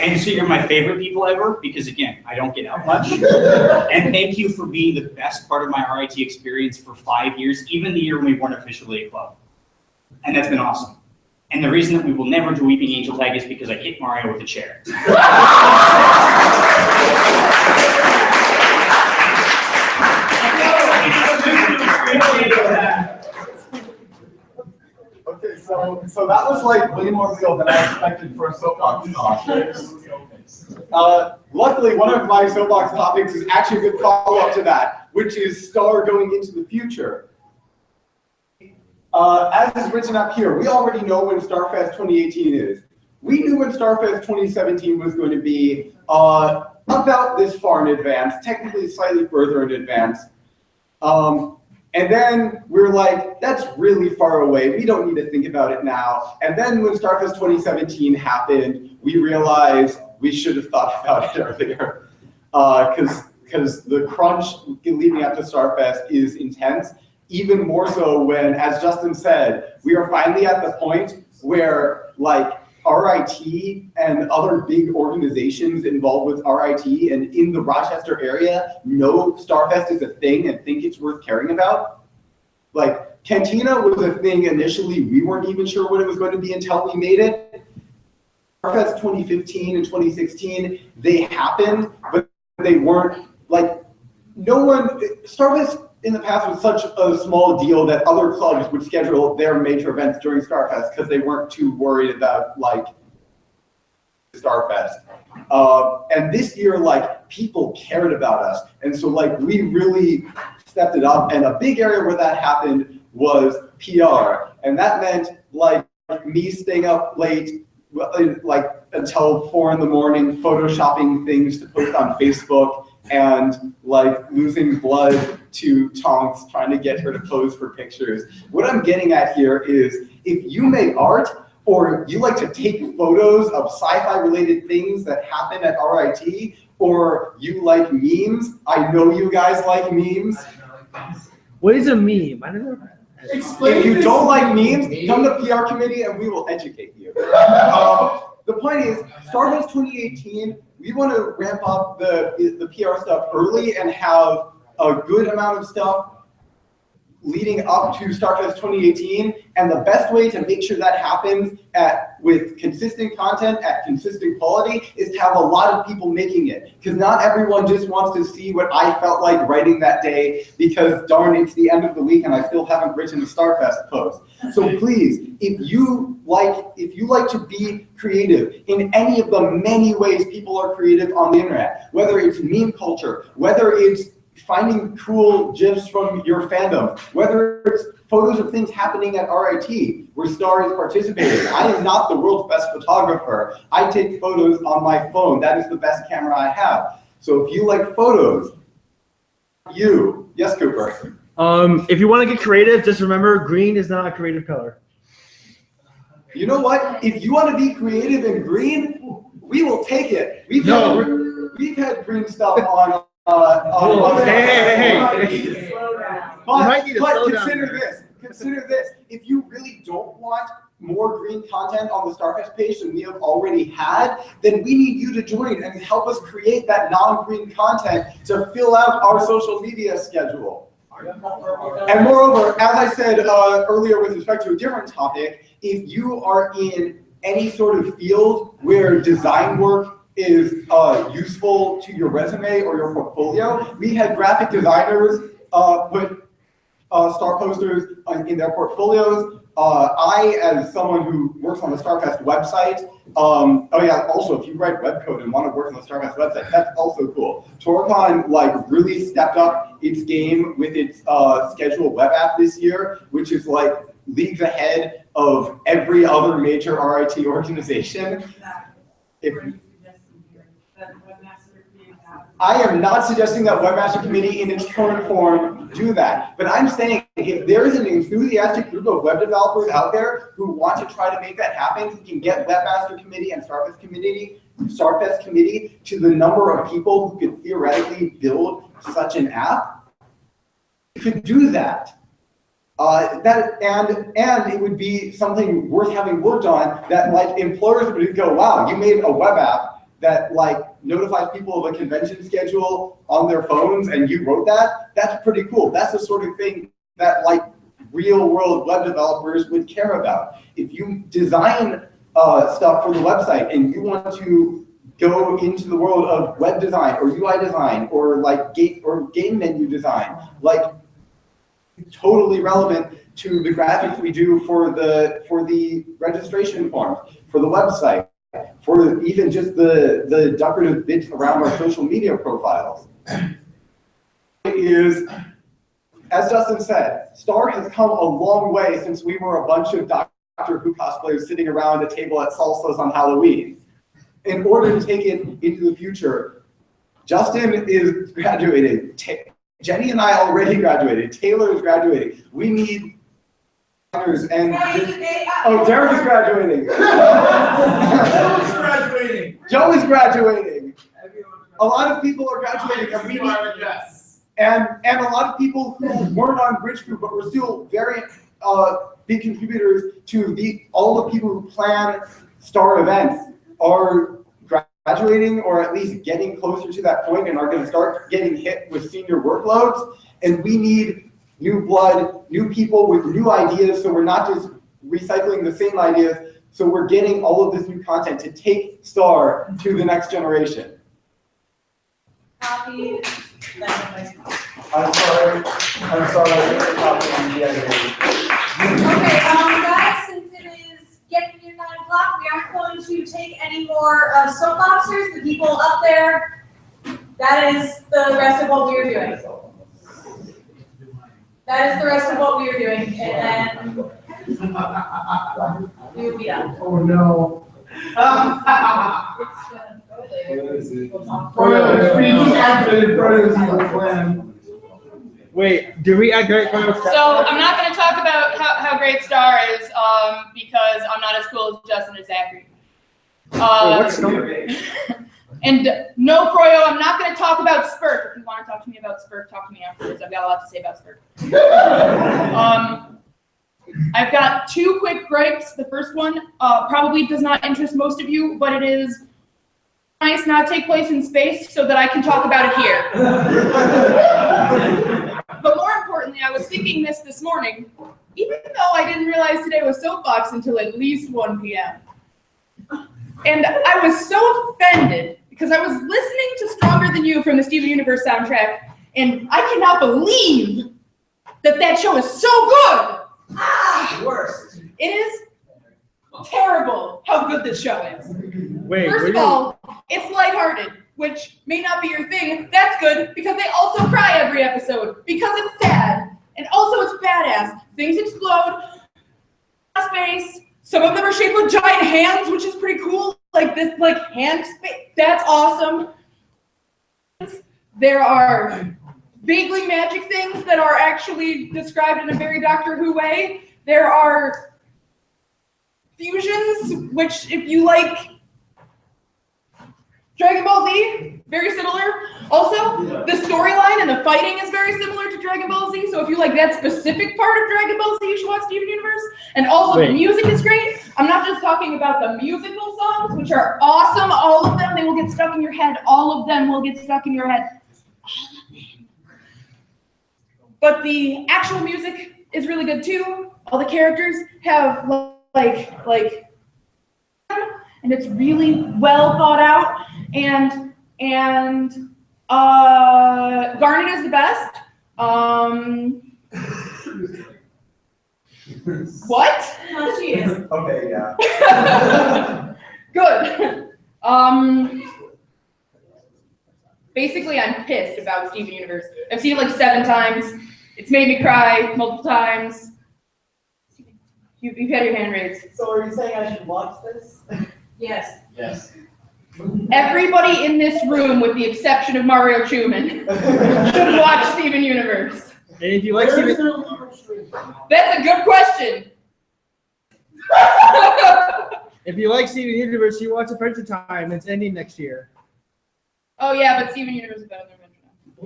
And so you're my favorite people ever because again, I don't get out much. And thank you for being the best part of my RIT experience for 5 years, even the year when we weren't officially a club. And that's been awesome. And the reason that we will never do Weeping Angel Tag is because I hit Mario with a chair. Okay, so that was like way more real than I expected for a soapbox talk. Luckily, one of my soapbox topics is actually a good follow-up to that, which is Star going into the future. As is written up here, we already know when Starfest 2018 is. We knew when Starfest 2017 was going to be about this far in advance, technically slightly further in advance. And then we're like, that's really far away. We don't need to think about it now. And then when Starfest 2017 happened, we realized we should have thought about it earlier. Because the crunch leading up to Starfest is intense. Even more so when, as Justin said, we are finally at the point where like RIT and other big organizations involved with RIT and in the Rochester area know Starfest is a thing and think it's worth caring about. Like Cantina was a thing initially. We weren't even sure what it was going to be until we made it. StarFest 2015 and 2016, they happened, but they weren't like, no one, StarFest in the past was such a small deal that other clubs would schedule their major events during StarFest because they weren't too worried about like StarFest. And this year, like, people cared about us. And so like we really stepped it up, and a big area where that happened was PR. And that meant like me staying up late, like until 4 in the morning, photoshopping things to post on Facebook, and like losing blood to Tonks trying to get her to pose for pictures. What I'm getting at here is if you make art or you like to take photos of sci-fi related things that happen at RIT, or you like memes, I know you guys like memes. What is a meme? I don't know. If you don't like memes, come to PR committee and we will educate you. The point is, StarFest 2018, we want to ramp up the PR stuff early and have a good amount of stuff leading up to StarFest 2018. And the best way to make sure that happens with consistent content at consistent quality is to have a lot of people making it. Because not everyone just wants to see what I felt like writing that day, because darn, it's the end of the week and I still haven't written a StarFest post. So please, if you like to be creative in any of the many ways people are creative on the internet, whether it's meme culture, whether it's finding cool GIFs from your fandom, whether it's photos of things happening at RIT where Star is participating. I am not the world's best photographer. I take photos on my phone. That is the best camera I have. So if you like photos, yes, Cooper. If you want to get creative, just remember green is not a creative color. You know what? If you want to be creative in green, we will take it. We've had green stuff on. Hey. But consider this. If you really don't want more green content on the StarFest page than we have already had, then we need you to join and help us create that non-green content to fill out our social media schedule. And moreover, as I said earlier with respect to a different topic, if you are in any sort of field where design work is useful to your resume or your portfolio, we had graphic designers put Star posters in their portfolios. I, as someone who works on the StarFest website, also if you write web code and want to work on the StarFest website, that's also cool. Torcon like really stepped up its game with its scheduled web app this year, which is like leagues ahead of every other major RIT organization. I am not suggesting that Webmaster Committee in its current form do that, but I'm saying if there is an enthusiastic group of web developers out there who want to try to make that happen, who can get Webmaster Committee and StarFest Committee to the number of people who could theoretically build such an app, you could do that. And it would be something worth having worked on that like employers would go, wow, you made a web app that like notifies people of a convention schedule on their phones and you wrote that. That's pretty cool. That's the sort of thing that like real world web developers would care about. If you design stuff for the website and you want to go into the world of web design or UI design or like game menu design, like totally relevant to the graphics we do for the registration forms, for the website, for even just the decorative bits around our social media profiles. It is, as Justin said, Star has come a long way since we were a bunch of Doctor Who cosplayers sitting around a table at Salsa's on Halloween. In order to take it into the future, Justin is graduating. Jenny and I already graduated. Taylor is graduating. We need and Derek is graduating. Joe is graduating. A lot of people are graduating, and we need, and a lot of people who weren't on Bridge Group but were still very big contributors to all the people who plan Star events are graduating or at least getting closer to that point and are going to start getting hit with senior workloads. And we need new blood, new people with new ideas, so we're not just recycling the same ideas, so we're getting all of this new content to take Star to the next generation. Copy. I'm sorry, Okay, guys, since it is getting near 9 o'clock, we aren't going to take any more soapboxers, the people up there. That is the rest of what we are doing. That is the rest of what we are doing, and then we will be done. Oh, no. Wait, did we add Great Froyo? So I'm not going to talk about how great Star is because I'm not as cool as Justin or Zachary. What's Star? And no, Froyo, I'm not going to talk about Spurt. If you want to talk to me about Spurt, talk to me afterwards. I've got a lot to say about Spurt. I've got 2 quick gripes. The first one probably does not interest most of you, but it is nice not take place in space so that I can talk about it here. But more importantly, I was thinking this morning, even though I didn't realize today was Soapbox until at least 1 p.m. And I was so offended because I was listening to Stronger Than You from the Steven Universe soundtrack, and I cannot believe that show is so good. Worst. It is terrible how good this show is. Wait, First of all, it's lighthearted, which may not be your thing. That's good because they also cry every episode because it's sad. And also it's badass. Things explode, space. Some of them are shaped like giant hands, which is pretty cool. Like this, like hand space. That's awesome. There are vaguely magic things that are actually described in a very Doctor Who way. There are fusions, which if you like Dragon Ball Z, very similar. Also, the storyline and the fighting is very similar to Dragon Ball Z. So if you like that specific part of Dragon Ball Z, you should watch Steven Universe. And also the music is great. I'm not just talking about the musical songs, which are awesome. All of them, they will get stuck in your head. All of them will get stuck in your head. But the actual music is really good too. All the characters have like, and it's really well thought out. And Garnet is the best. What? No, she is. Okay, yeah. Good. Basically, I'm pissed about Steven Universe. I've seen it like 7 times. It's made me cry multiple times. You've had your hand raised. So are you saying I should watch this? Yes. Yes. Everybody in this room, with the exception of Mario Schumann, should watch Steven Universe. And if you like Steven, That's a good question. if you like Steven Universe, you watch Adventure Time. It's ending next year. Oh yeah, but Steven Universe is better than Adventure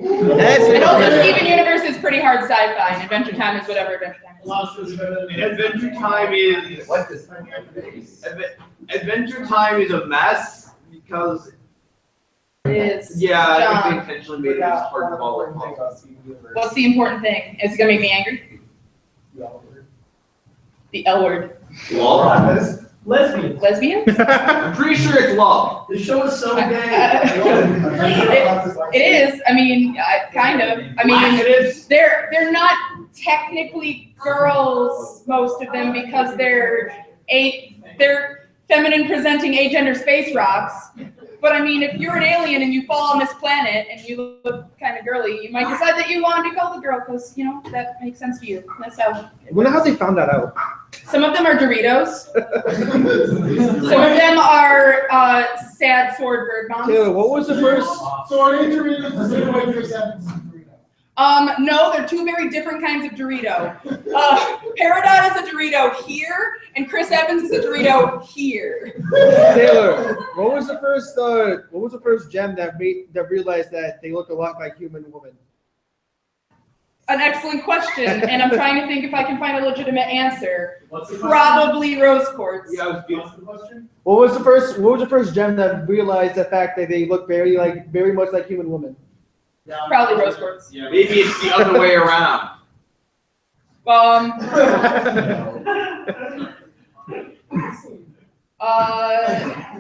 Time. That's And also Steven Universe is pretty hard sci-fi, and Adventure Time is whatever Adventure Time is. Adventure Time is Adventure Time is a mess because It is. yeah, I think John. they intentionally made it as hard to follow. What's the important thing? Is it gonna make me angry? The L word. Love? Lesbian. Lesbians? I'm pretty sure it's love. The show is so gay. It is. I mean, kind of. I mean, they're not technically girls, most of them, because they're feminine presenting agender space rocks. But I mean, if you're an alien and you fall on this planet and you look kind of girly, you might decide that you want to be called a girl because, you know, that makes sense to you. That's how. I wonder how they found that out. Some of them are Doritos. Some of them are sad sword bird moms. Taylor, what was the first? So are you Doritos the same way Chris Evans is Dorito? No, they're 2 very different kinds of Dorito. Peridot is a Dorito here, and Chris Evans is a Dorito here. Taylor, what was the first gem that realized that they look a lot like human woman? An excellent question, and I'm trying to think if I can find a legitimate answer. What's the question? Probably rose quartz. Yeah, what's the question? What was the first gem that realized the fact that they look very much like human women? Probably rose quartz. Maybe it's the other way around.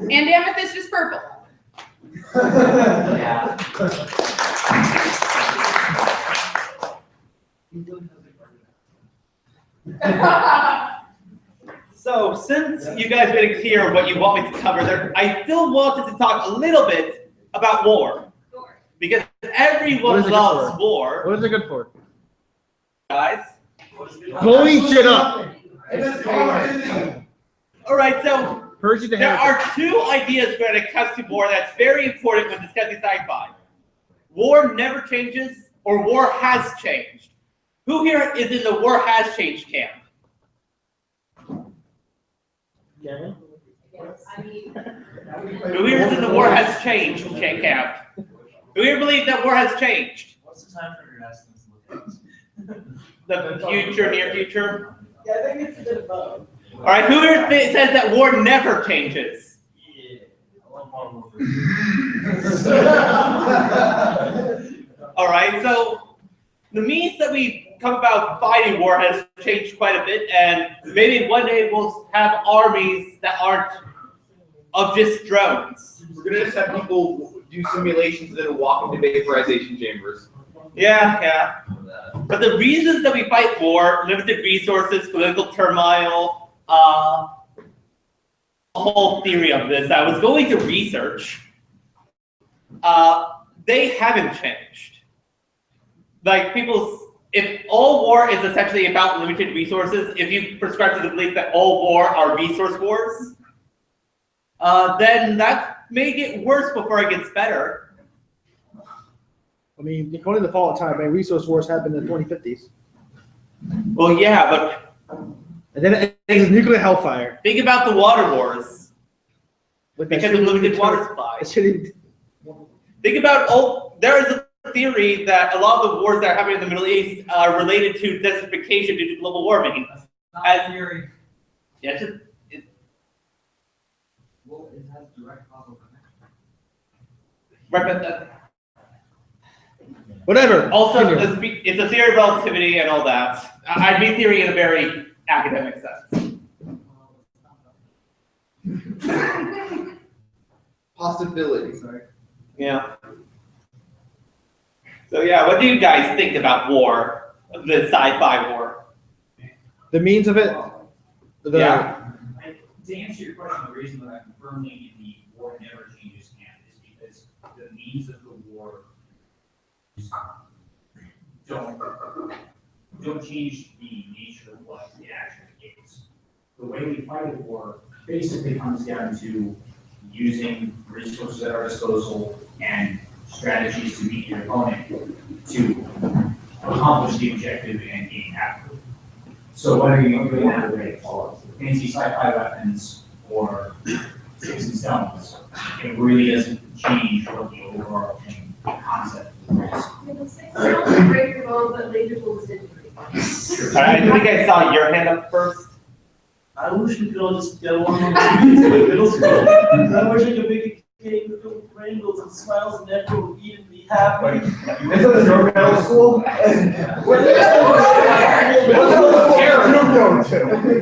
And amethyst is purple. Yeah. So since you guys made it clear what you want me to cover there, I still wanted to talk a little bit about war. Because everyone loves war. What is it good for? Guys. Blowing shit up. Alright, so Percy the there Heretic. are two ideas when it comes to war that's very important when discussing sci-fi. War never changes, or war has changed. Who here is in the war has changed camp? Who here is in the war has changed camp? Who here believes that war has changed? What's the time frame you're asking us to look at? The future, near future? Yeah, I think it's a bit of both. Alright, who here says that war never changes? Alright, so the means that we come about fighting war has changed quite a bit, and maybe one day we'll have armies that aren't of just drones. We're gonna just have people do simulations that walk into vaporization chambers. Yeah. But the reasons that we fight war, limited resources, political turmoil, a whole theory of this I was going to research, they haven't changed. Like if all war is essentially about limited resources, if you prescribe to the belief that all war are resource wars, then that may get worse before it gets better. I mean, according to the Fallout time, man, resource wars happened in the 2050s. Well, yeah, but And then it was nuclear hellfire. think about the water wars. Because of limited water supply. Think about there is a theory that a lot of the wars that are happening in the Middle East are related to desertification due to global warming. Not theory. Yes, Well, it has direct causal connection. Whatever. Also, it's a theory of relativity and all that. I mean theory in a very academic sense. Possibility. Yeah. So yeah, what do you guys think about war, the sci-fi war? The means of it. Yeah. To answer your question, the reason that I'm firmly in the war never changes camp is because the means of the war don't change the nature of what it actually is. The way we fight a war basically comes down to using resources at our disposal and strategies to meet your opponent to accomplish the objective and gain after. So whether you're doing that with fancy sci-fi weapons or sticks and stones, it really doesn't change what the overarching concept is. Break your bone, but lasers will disintegrate. I think I saw your hand up first. I wish we could all just get along on the middle school. I wish I could make a cake with rainbows and smiles and everyone would eat and be happy. Is it your middle school?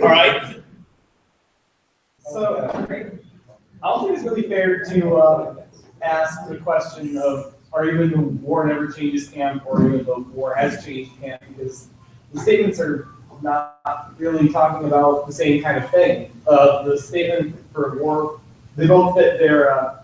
All right. So, I don't think it's really fair to ask the question of, are you in the war never changes camp or are you in the war has changed camp? Because the statements are not really talking about the same kind of thing. The statement for war, they both fit their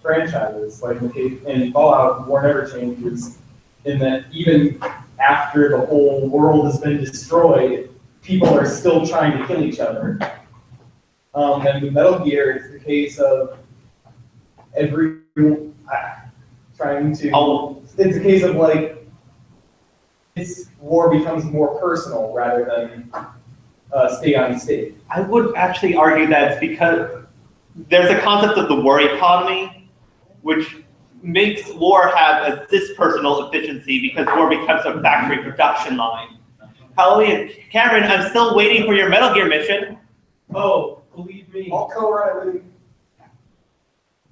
franchises. Like in Fallout, war never changes, in that even after the whole world has been destroyed, people are still trying to kill each other. And with Metal Gear, it's the case of trying to. It's a case of like, this war becomes more personal rather than state on state. I would actually argue that it's because there's a concept of the war economy, which makes war have a dispersonal efficiency because war becomes a factory production line. Hallelujah. Cameron, I'm still waiting for your Metal Gear mission. Oh, believe me. I'll co-write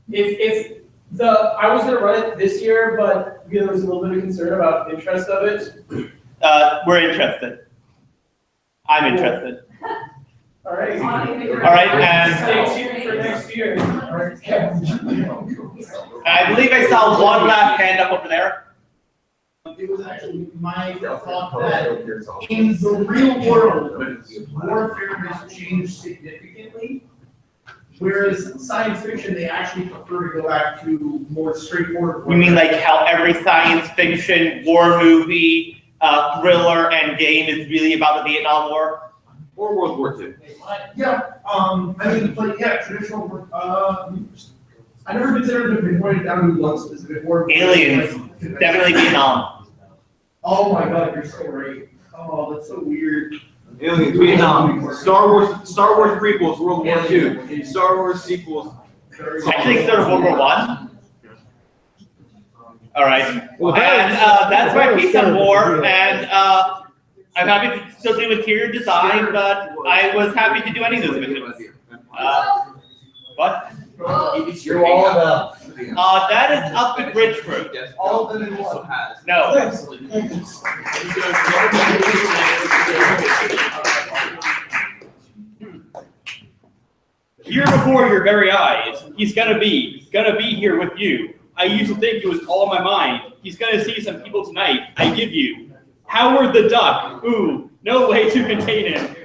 If I was gonna run it this year, but there was a little bit of concern about interest of it. We're interested. I'm interested. All right. All right, and Stay tuned for next year. I believe I saw one last hand up over there. It was actually my thought that in the real world, warfare has changed significantly. Whereas science fiction, they actually prefer to go back to more straightforward. You mean like how every science fiction, war movie, thriller, and game is really about the Vietnam War? Or World War II. Yeah, I mean, but yeah, traditional, I never considered it been pointed down to one specific war. Aliens, definitely Vietnam. Oh my god, you're so right. Oh, that's so weird. Aliens, Vietnam, Star Wars prequels, World War II, Star Wars sequels. Actually, it's sort of World War I. All right, and that's my piece on war, and I'm happy to still do interior design, but I was happy to do any of those missions. What? You're all about. That is up to Bridge Crew. All of them in one. No. Here before your very eyes, he's gonna be here with you. I used to think it was all in my mind. He's gonna see some people tonight. I give you Howard the Duck. Ooh, no way to contain him.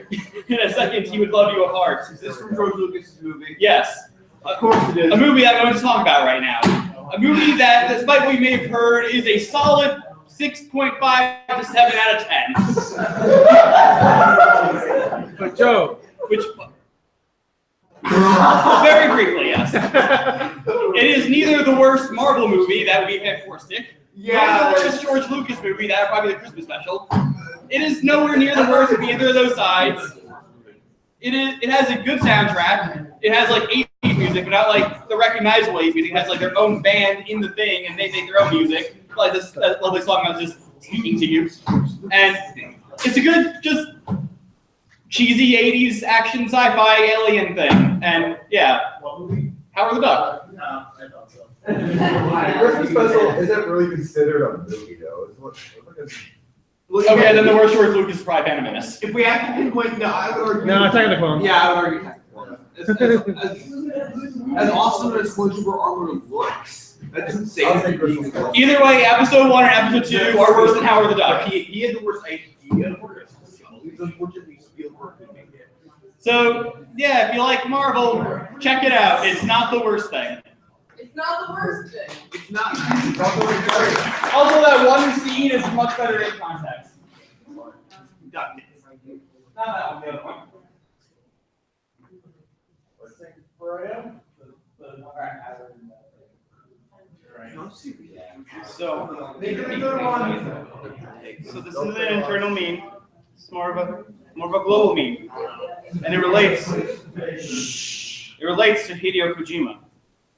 In a second, he would love you at heart. Is this from George Lucas' movie? Yes. Of course it is. A movie I'm going to talk about right now. A movie that, despite what you may have heard, is a solid 6.5 to 7 out of 10. But Joe, Which, very briefly, yes. It is neither the worst Marvel movie that would be fantastic, nor the worst George Lucas movie that would probably be the Christmas special. It is nowhere near the worst of either of those sides. It has a good soundtrack. It has like 80s music, but not like the recognizable 80s music. It has like their own band in the thing, and they make their own music. Like this lovely song I was just speaking to you. And it's a good, just cheesy 80s action sci-fi alien thing. And yeah, Howard the Duck. The Christmas special isn't really considered a movie, though. Okay, then the worst George Lucas is probably Phantom Menace. If we have to pinpoint, no, I would argue. No, Attack of the Clones. Yeah, I would argue Attack of the Clones. As awesome as Clone Armor looks, that doesn't say anything. Either way, episode 1 and episode 2 are worse than Howard the Duck. He had the worst idea. He's unfortunately Spielberg didn't make it. So yeah, if you like Marvel, check it out. It's not the worst thing. It's not the worst thing. It's not. Also, that one scene is much better in context. Not that one, the other one. So this is an internal meme. It's more of a global meme, and it relates to Hideo Kojima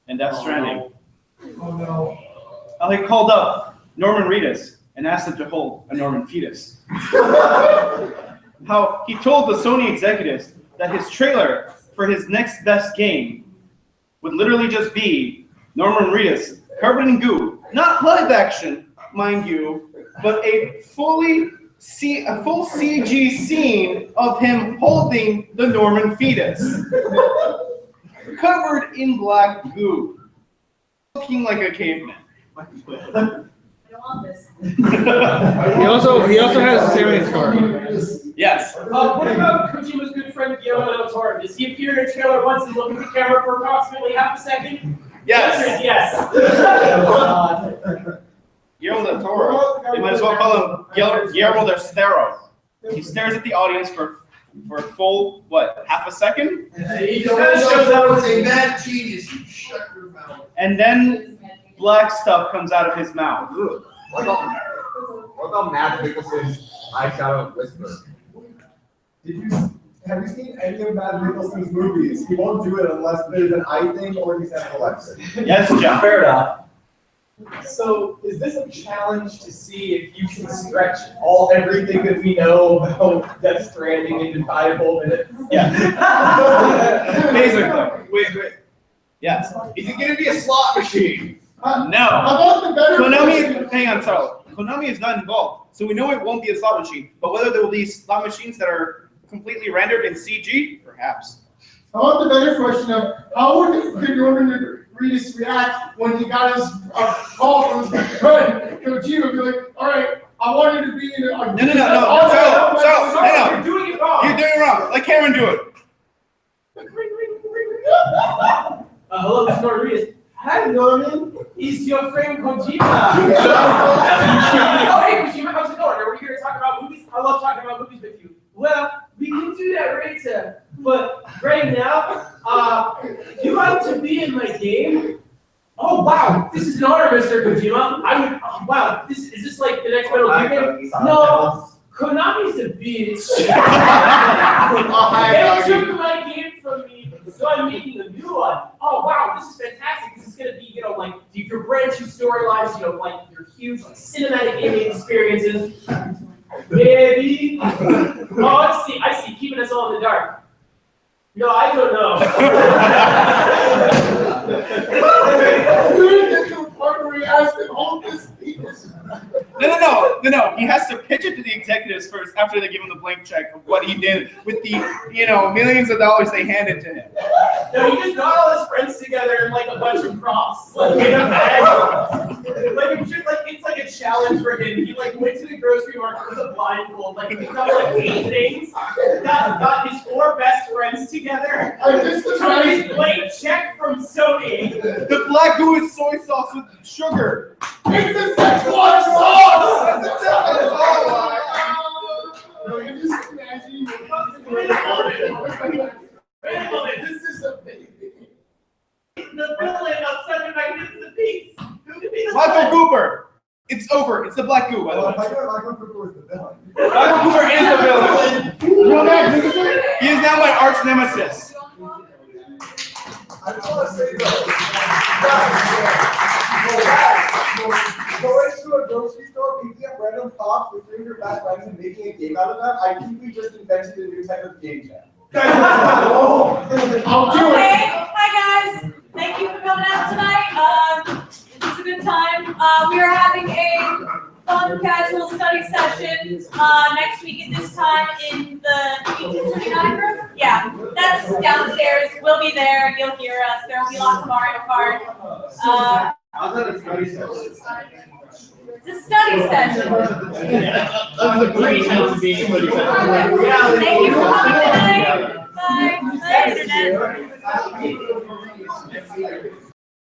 and Death Stranding. Oh no. How he called up Norman Reedus and asked him to hold a Norman fetus. How he told the Sony executives that his trailer for his next best game would literally just be Norman Reedus covered in goo, not live action, mind you, but a full CG scene of him holding the Norman fetus, covered in black goo, looking like a caveman. He also has a Samus card. Yes. What about Kojima's good friend Guillermo del Toro? Does he appear in a trailer once and look at the camera for approximately half a second? Yes. Yes. Guillermo del Toro. They might as well call him Guillermo del Stero. He stares at the audience for a full, half a second? He just shows up as a mad genius. You shut your mouth. And then black stuff comes out of his mouth. What about Matt Nicholson's eyeshadow whisper? Have you seen any of Matt Nicholson's movies? He won't do it unless there's an eye thing or he's epileptic. Yes, Jeff. Fair enough. So is this a challenge to see if you can stretch everything that we know about Death Stranding into 5 whole minutes? Yes. Basically. Wait. Yes. Is it gonna be a slot machine? No. How about the better Konami, hang on, so Konami is not involved, so we know it won't be a slot machine. But whether there will be slot machines that are completely rendered in CG, perhaps. I want the better question of how would Norman Reedus react when he got his call from his friend Kojima? Be like, all right, I wanted to be in a. No. You're doing it wrong. You're doing it wrong. Let Cameron do it. Hello, Mr. Norris. Hi, Norman. It's your friend Kojima. Oh, hey, Kojima, how's it going? Are we here to talk about movies? I love talking about movies with you. Well, we can do that later, but right now, you want to be in my game? Oh, wow, this is an honor, Mr. Kojima. Wow, is this like the next Metal Gear game? No, Konami's a bitch. They took my game from me, so I'm making a new one. Oh, wow, this is fantastic. This is gonna be, like your brand new storylines, like your huge cinematic gaming experiences. Maybe. Oh, I see. Keeping us all in the dark. No, I don't know. No. He has to pitch it to the executives first after they give him the blank check of what he did with the, millions of dollars they handed to him. No, he just got all his friends together and like a bunch of props. Like it's like a challenge for him. He like went to the grocery market with a blindfold, like he picked up like 8 things, got his 4 best friends together, took his blank check from Sony. The black goo is soy sauce with sugar. It's the Szechuan sauce! No, you just imagine. Wait a moment. This is amazing. The villain of Seven Magnificent Beasts. Who could be the Michael villain? Cooper. It's over. It's the black goo, by the way. I thought Michael Cooper was the villain. Michael Cooper is the villain. He is now my arch nemesis. I just want to say though, going to a grocery store, picking up random pops with 3 of your best friends and making a game out of them, I think we just invented a new type of game jam. I'll do it. Hi guys, thank you for coming out tonight. It was a good time. We are having a fun casual study session next week at this time in the 1839 room. Yeah, that's downstairs. We'll be there. You'll hear us. There will be lots of Mario Kart. How's that a study session? It's a study session. That's a great house to be. Thank you for coming tonight. Bye. Bye, Internet.